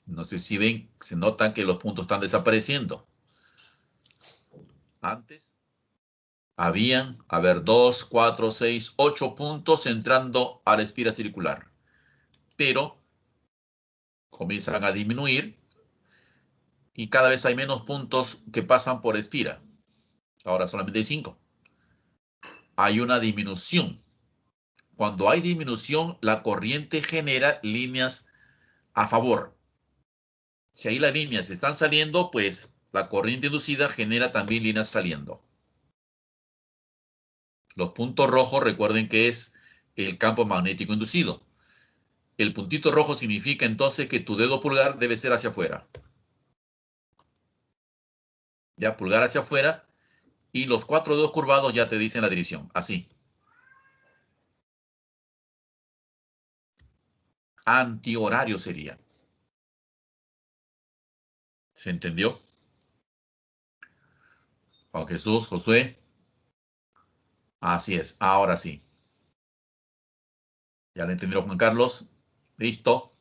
S1: No sé si ven, se notan que los puntos están desapareciendo. Antes habían, 2, 4, 6, 8 puntos entrando a la espira circular. Pero comienzan a disminuir y cada vez hay menos puntos que pasan por espira. Ahora solamente hay 5. Hay una disminución. Cuando hay disminución, la corriente genera líneas a favor. Si ahí las líneas están saliendo, pues la corriente inducida genera también líneas saliendo. Los puntos rojos, recuerden que es el campo magnético inducido. El puntito rojo significa entonces que tu dedo pulgar debe ser hacia afuera. Ya, pulgar hacia afuera. Y los 4 dedos curvados ya te dicen la dirección. Así. Antihorario sería. ¿Se entendió? Juan Jesús, Josué. Así es. Ahora sí. ¿Ya lo entendió Juan Carlos? Listo.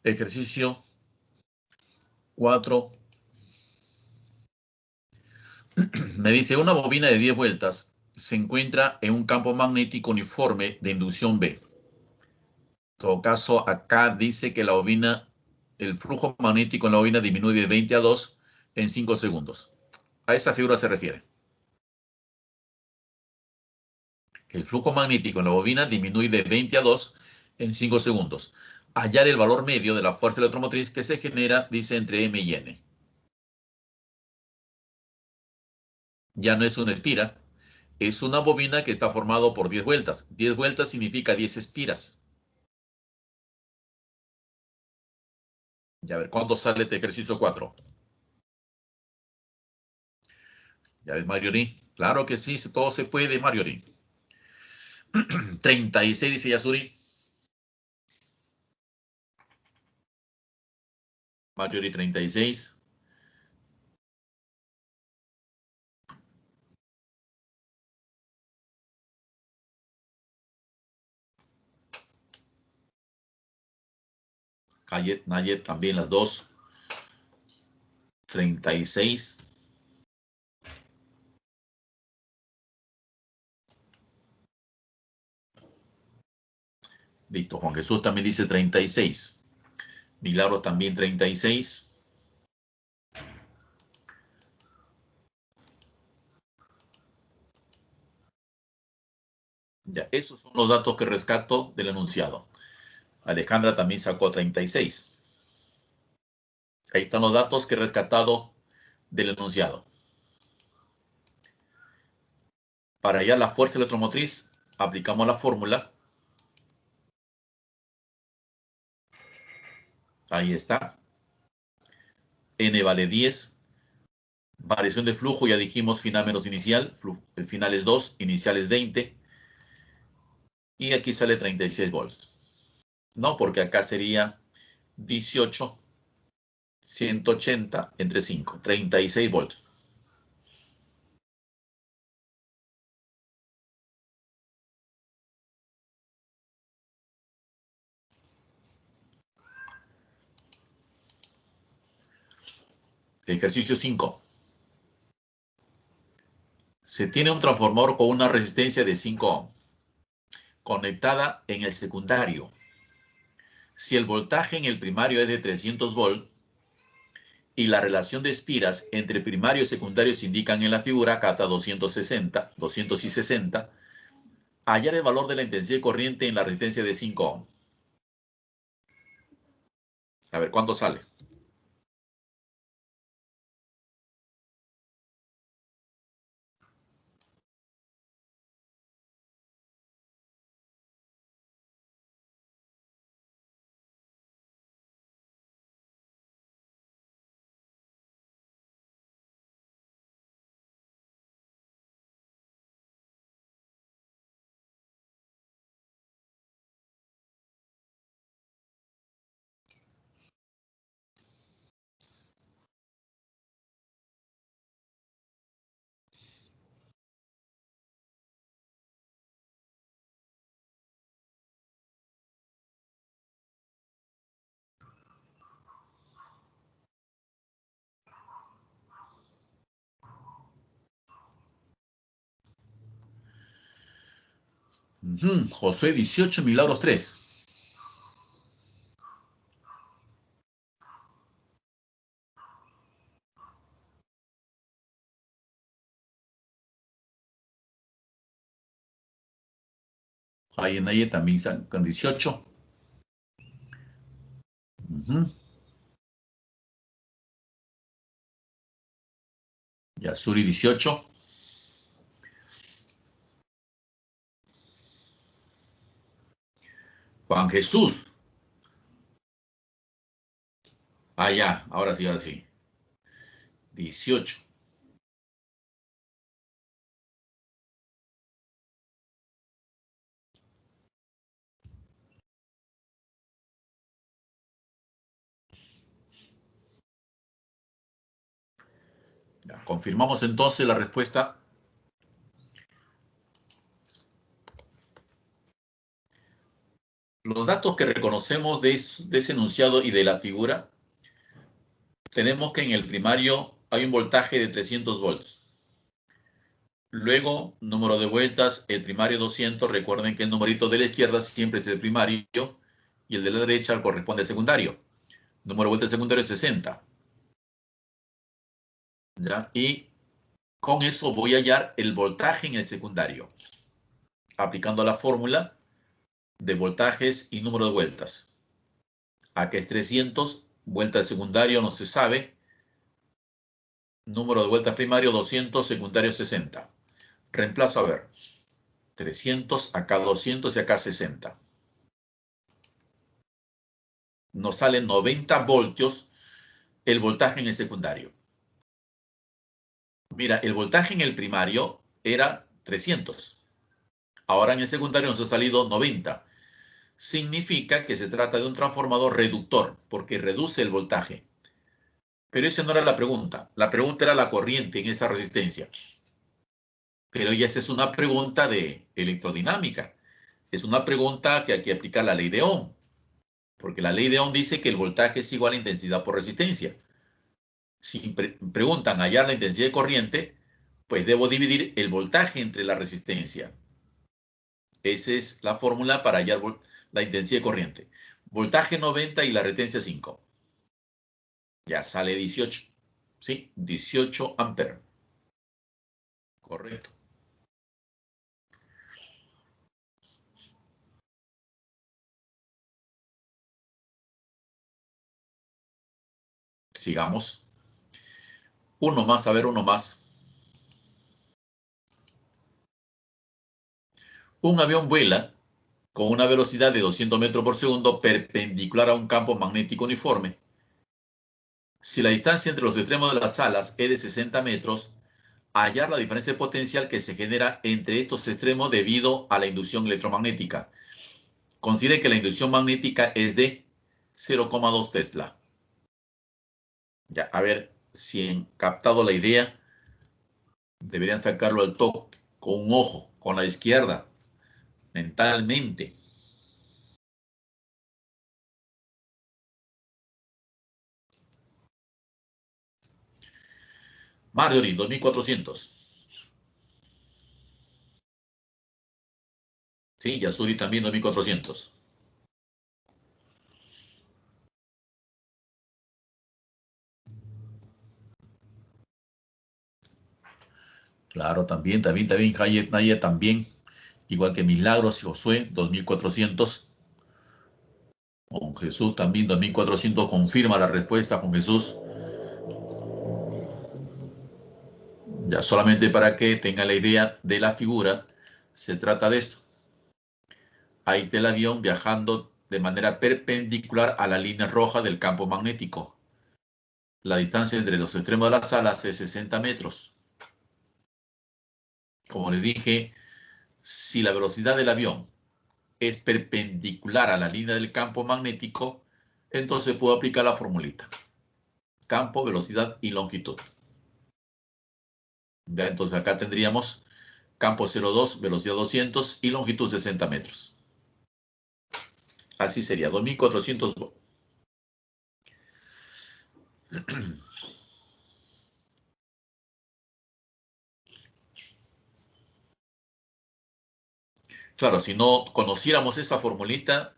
S1: Ejercicio 4. Me dice, una bobina de 10 vueltas se encuentra en un campo magnético uniforme de inducción B. En todo caso, acá dice que la bobina, el flujo magnético en la bobina disminuye de 20 a 2 en 5 segundos. A esa figura se refiere. El flujo magnético en la bobina disminuye de 20 a 2 en 5 segundos. Hallar el valor medio de la fuerza electromotriz que se genera, dice, entre M y N. Ya no es una espira, es una bobina que está formada por 10 vueltas. 10 vueltas significa 10 espiras. Ya ver, ¿cuándo sale este ejercicio 4? Ya ves, Marjorie. Claro que sí, todo se puede, Marjorie. 36, dice Yasuri. Marjorie, 36. Nayet también las dos. 36. Listo, Juan Jesús también dice 36. Milagro también 36. Ya, esos son los datos que rescato del enunciado. Alejandra también sacó 36. Ahí están los datos que he rescatado del enunciado. Para hallar la fuerza electromotriz, aplicamos la fórmula. Ahí está. N vale 10. Variación de flujo, ya dijimos, final menos inicial. El final es 2, inicial es 20. Y aquí sale 36 volts. No, porque acá sería 18, 180 entre 5, 36 volts. Ejercicio 5. Se tiene un transformador con una resistencia de 5 ohm conectada en el secundario. Si el voltaje en el primario es de 300 volts y la relación de espiras entre primario y secundario se indican en la figura, cata 260, 260, hallar el valor de la intensidad de corriente en la resistencia de 5 ohm. A ver, ¿cuánto sale? José 18, Milagros 3. Ahí en ahí también con 18. Yasuri 18. Juan Jesús. Ah, ya, ahora sí, ahora sí. 18. Ya, confirmamos entonces la respuesta. Los datos que reconocemos de ese enunciado y de la figura, tenemos que en el primario hay un voltaje de 300 volts. Luego, número de vueltas, el primario 200. Recuerden que el numerito de la izquierda siempre es el primario y el de la derecha corresponde al secundario. Número de vueltas secundario es 60. ¿Ya? Y con eso voy a hallar el voltaje en el secundario, aplicando la fórmula de voltajes y número de vueltas. Acá es 300, vuelta de secundario no se sabe. Número de vueltas primario 200, secundario 60. Reemplazo, a ver, 300, acá 200 y acá 60. Nos salen 90 voltios el voltaje en el secundario. Mira, el voltaje en el primario era 300. Ahora en el secundario nos ha salido 90. Significa que se trata de un transformador reductor, porque reduce el voltaje. Pero esa no era la pregunta. La pregunta era la corriente en esa resistencia. Pero ya esa es una pregunta de electrodinámica. Es una pregunta que hay que aplicar la ley de Ohm, porque la ley de Ohm dice que el voltaje es igual a intensidad por resistencia. Si preguntan hallar la intensidad de corriente, pues debo dividir el voltaje entre la resistencia. Esa es la fórmula para hallar la intensidad de corriente. Voltaje 90 y la resistencia 5. Ya sale 18. ¿Sí? 18 amperes. Correcto. Sigamos. Uno más, a ver, uno más. Un avión vuela con una velocidad de 200 metros por segundo perpendicular a un campo magnético uniforme. Si la distancia entre los extremos de las alas es de 60 metros, hallar la diferencia potencial que se genera entre estos extremos debido a la inducción electromagnética. Considere que la inducción magnética es de 0,2 Tesla. Ya, a ver si han captado la idea. Deberían sacarlo al toque, con un ojo, con la izquierda, mentalmente. Marjorie, 2400. Sí, Yasuri también 2400. Claro, también, Hayek Naya también. Igual que Milagros y Josué, 2400. Con Jesús también, 2400. Confirma la respuesta con Jesús. Ya solamente para que tenga la idea de la figura, se trata de esto. Ahí está el avión viajando de manera perpendicular a la línea roja del campo magnético. La distancia entre los extremos de las alas es 60 metros. Como les dije, si la velocidad del avión es perpendicular a la línea del campo magnético, entonces puedo aplicar la formulita. Campo, velocidad y longitud. Ya, entonces acá tendríamos campo 0,2, velocidad 200 y longitud 60 metros. Así sería, 2400. Claro, si no conociéramos esa formulita,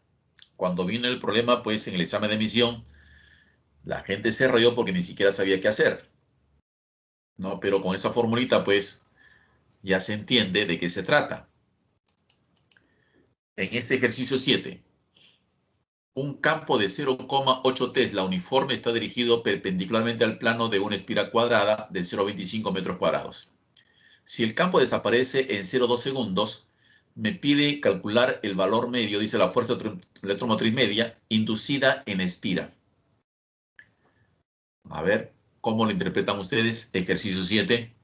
S1: cuando vino el problema, pues en el examen de emisión, la gente se rayó porque ni siquiera sabía qué hacer, ¿no? Pero con esa formulita, pues ya se entiende de qué se trata. En este ejercicio 7, un campo de 0,8 Tesla uniforme está dirigido perpendicularmente al plano de una espiral cuadrada de 0,25 metros cuadrados. Si el campo desaparece en 0,2 segundos, me pide calcular el valor medio, dice la fuerza electromotriz media, inducida en espira. A ver, ¿cómo lo interpretan ustedes? Ejercicio 7.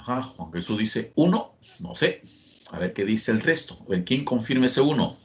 S1: Ajá, Juan Jesús dice 1, no sé. A ver qué dice el resto. A ver, ¿quién confirma ese 1?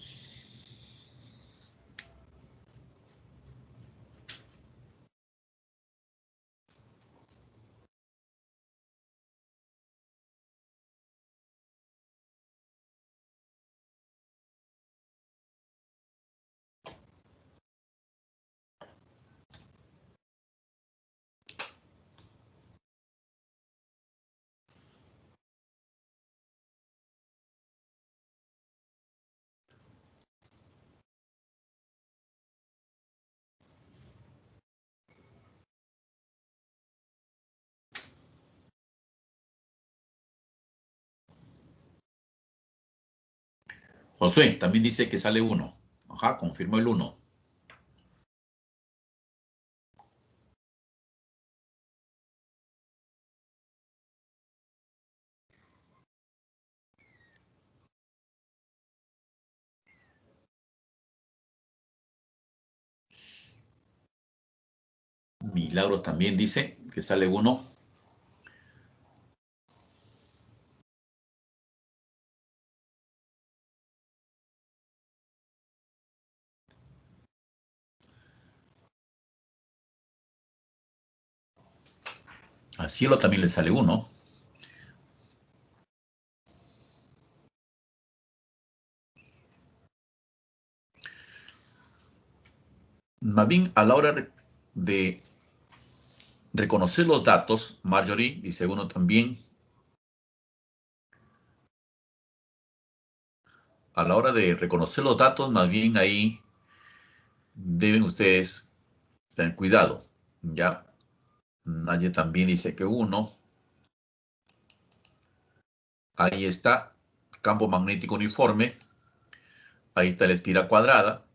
S1: Josué también dice que sale 1. Ajá, confirmó el 1. Milagros también dice que sale 1. A Cielo también le sale 1. Más bien, a la hora de reconocer los datos, Marjorie dice 1 también. A la hora de reconocer los datos, más bien ahí deben ustedes tener cuidado. Ya, nadie también dice que 1. Ahí está, campo magnético uniforme. Ahí está la espiral cuadrada.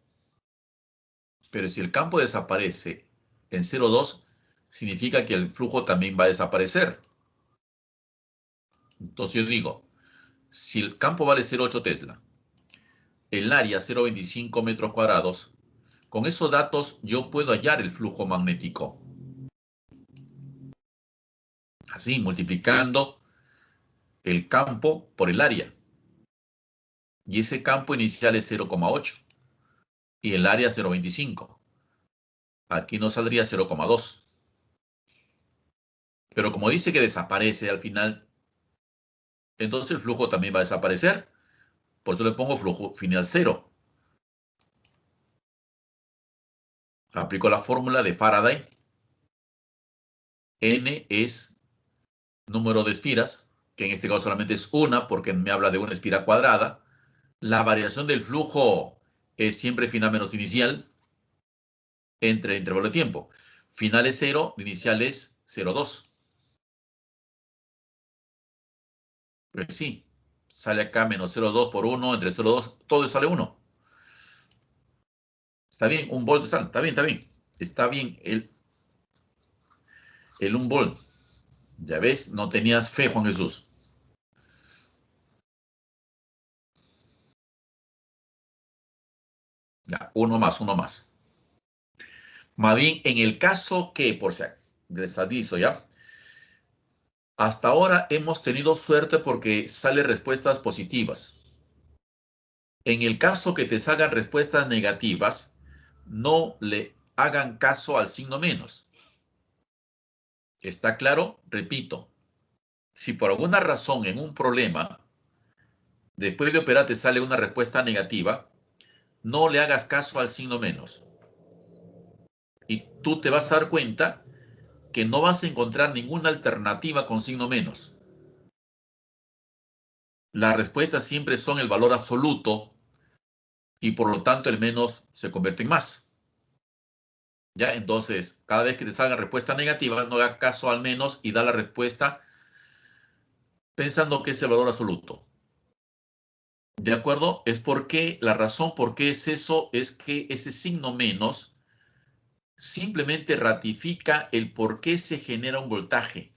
S1: Pero si el campo desaparece en 0,2, significa que el flujo también va a desaparecer. Entonces yo digo, si el campo vale 0,8 Tesla, el área 0,25 metros cuadrados, con esos datos yo puedo hallar el flujo magnético. Así, multiplicando el campo por el área. Y ese campo inicial es 0,8 y el área 0,25. Aquí nos saldría 0,2. Pero como dice que desaparece al final, entonces el flujo también va a desaparecer. Por eso le pongo flujo final 0. Aplico la fórmula de Faraday. N es número de espiras, que en este caso solamente es una, porque me habla de una espira cuadrada. La variación del flujo es siempre final menos inicial entre el intervalo de tiempo. Final es 0, inicial es 0,2. Pues sí, sale acá menos 0,2 por 1, entre 0,2, todo sale 1. Está bien, 1 volt sale, está bien, está bien. Está bien el 1 volt. Ya ves, no tenías fe, Juan Jesús. Ya, uno más, uno más. Más bien, en el caso que, por si les aviso ya, hasta ahora hemos tenido suerte porque salen respuestas positivas. En el caso que te salgan respuestas negativas, no le hagan caso al signo menos. ¿Está claro? Repito, si por alguna razón en un problema, después de operar te sale una respuesta negativa, no le hagas caso al signo menos. Y tú te vas a dar cuenta que no vas a encontrar ninguna alternativa con signo menos. Las respuestas siempre son el valor absoluto y por lo tanto el menos se convierte en más. ¿Ya? Entonces, cada vez que te salga respuesta negativa, no haga caso al menos y da la respuesta pensando que es el valor absoluto. ¿De acuerdo? Es porque la razón por qué es eso es que ese signo menos simplemente ratifica el por qué se genera un voltaje.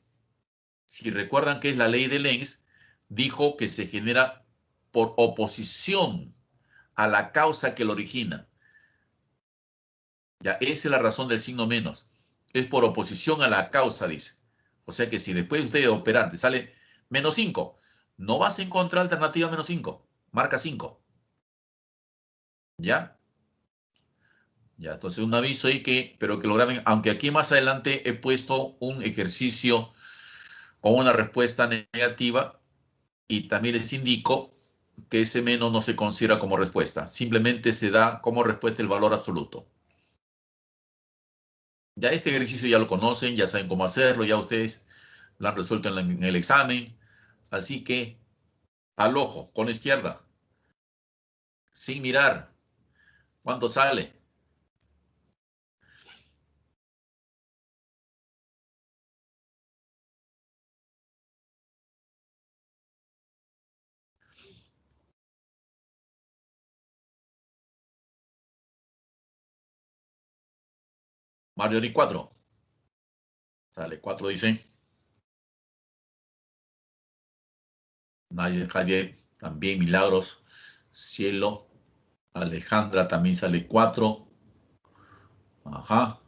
S1: Si recuerdan que es la ley de Lenz, dijo que se genera por oposición a la causa que lo origina. Ya, esa es la razón del signo menos. Es por oposición a la causa, dice. O sea que si después usted de operante sale Menos 5. No vas a encontrar alternativa menos 5. Marca 5. ¿Ya? Ya, entonces un aviso ahí pero que lo graben, aunque aquí más adelante he puesto un ejercicio con una respuesta negativa y también les indico que ese menos no se considera como respuesta, simplemente se da como respuesta el valor absoluto. Ya este ejercicio ya lo conocen, ya saben cómo hacerlo, ya ustedes lo han resuelto en el examen, así que al ojo, con la izquierda, sin mirar, ¿cuánto sale? Mario y 4. Sale 4, dice. Nadia, Javier, también Milagros, Cielo, Alejandra también sale 4. Ajá.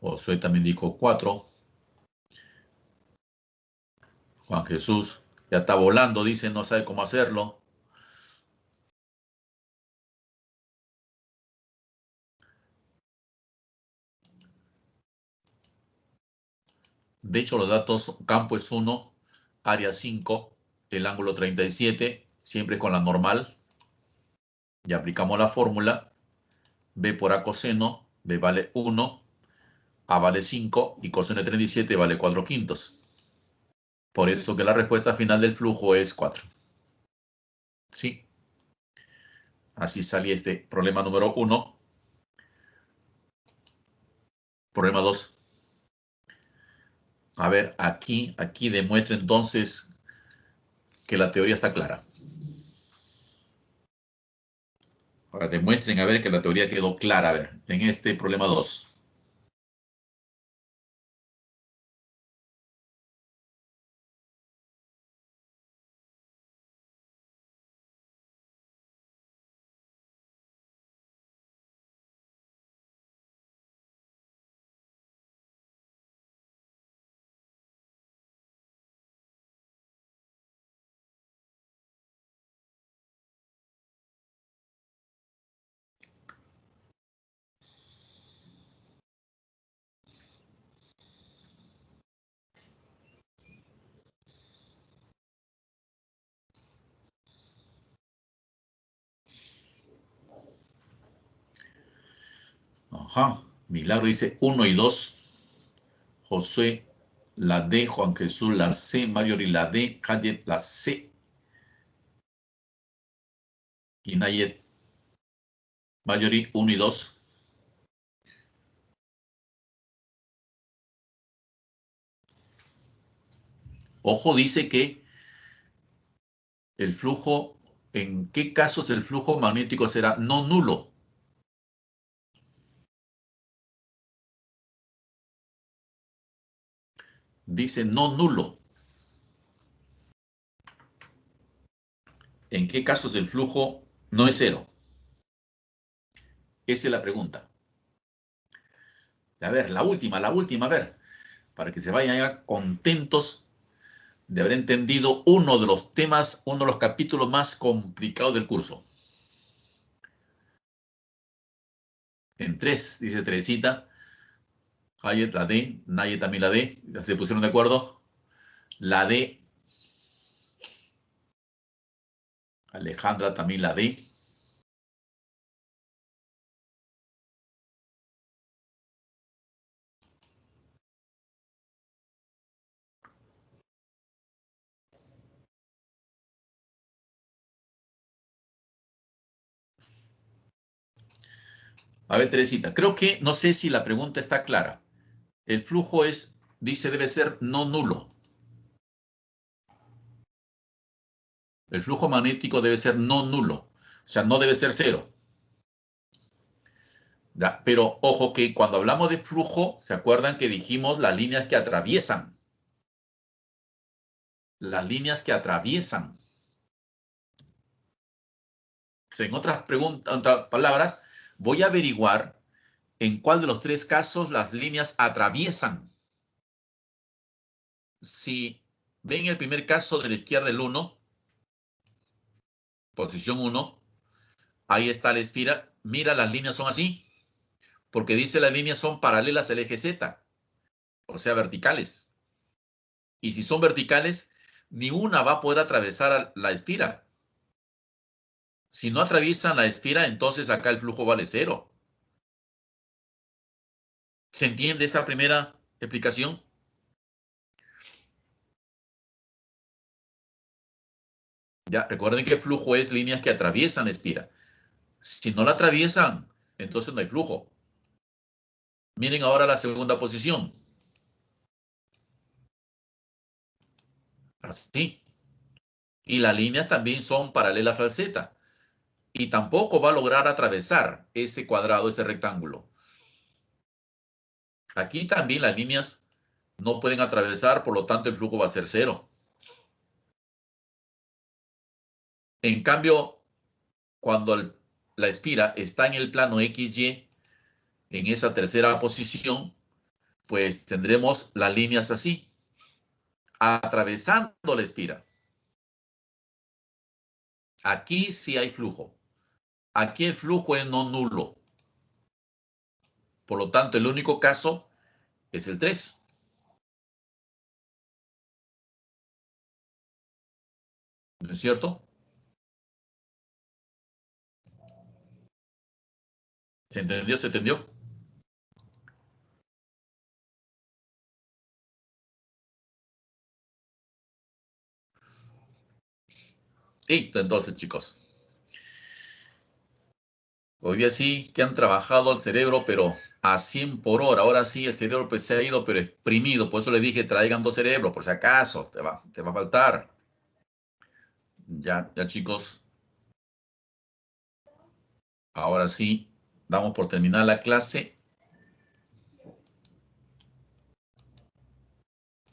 S1: Josué también dijo 4. Juan Jesús ya está volando, dice, no sabe cómo hacerlo. De hecho, los datos, campo es 1, área 5, el ángulo 37, siempre con la normal. Ya aplicamos la fórmula. B por A coseno, B vale 1, A vale 5 y coseno de 37 vale 4 quintos. Por eso que la respuesta final del flujo es 4. ¿Sí? Así salía este problema número 1. Problema 2. A ver, aquí demuestra entonces que la teoría está clara. Ahora demuestren a ver que la teoría quedó clara. A ver, en este problema 2. Ajá. Milagro dice 1 y 2. Josué la D, Juan Jesús la C, Mario y la D, Jayet la C y Nayet Mayori 1 y 2. Ojo, dice que el flujo, ¿en qué casos el flujo magnético será no nulo? Dice no nulo. ¿En qué casos el flujo no es cero? Esa es la pregunta. A ver, la última, a ver, para que se vayan ya contentos de haber entendido uno de los temas, uno de los capítulos más complicados del curso. En 3, dice Teresita, Hayet la D, Nayet también la D, ya se pusieron de acuerdo. La D, Alejandra también la D. A ver, Teresita, creo que, no sé si la pregunta está clara. El flujo es, dice, debe ser no nulo. El flujo magnético debe ser no nulo. O sea, no debe ser cero. ¿Ya? Pero ojo que cuando hablamos de flujo, ¿se acuerdan que dijimos las líneas que atraviesan? Las líneas que atraviesan. O sea, en otras palabras, voy a averiguar en cuál de los tres casos las líneas atraviesan. si ven el primer caso de la izquierda el 1, posición 1, ahí está la esfera. Mira, las líneas son así, porque dice las líneas son paralelas al eje Z, o sea, verticales. Y si son verticales, ni una va a poder atravesar la esfera. Si no atraviesan la esfera, entonces acá el flujo vale 0. ¿Se entiende esa primera explicación? Ya, recuerden que flujo es líneas que atraviesan la esfera. Si no la atraviesan, entonces no hay flujo. Miren ahora la segunda posición. Así. Y las líneas también son paralelas al Z. Y tampoco va a lograr atravesar ese cuadrado, ese rectángulo. Aquí también las líneas no pueden atravesar, por lo tanto el flujo va a ser 0. En cambio, cuando la esfera está en el plano XY, en esa tercera posición, pues tendremos las líneas así, atravesando la esfera. Aquí sí hay flujo. Aquí el flujo es no nulo. Por lo tanto, el único caso es el 3. ¿No es cierto? ¿Se entendió? ¿Se entendió? Listo, entonces, chicos. Hoy día sí que han trabajado el cerebro, pero a 100 por hora. Ahora sí, el cerebro pues, se ha ido, pero exprimido. Por eso le dije, traigan 2 cerebros, por si acaso, te va a faltar. Ya, ya, chicos. Ahora sí, damos por terminar la clase.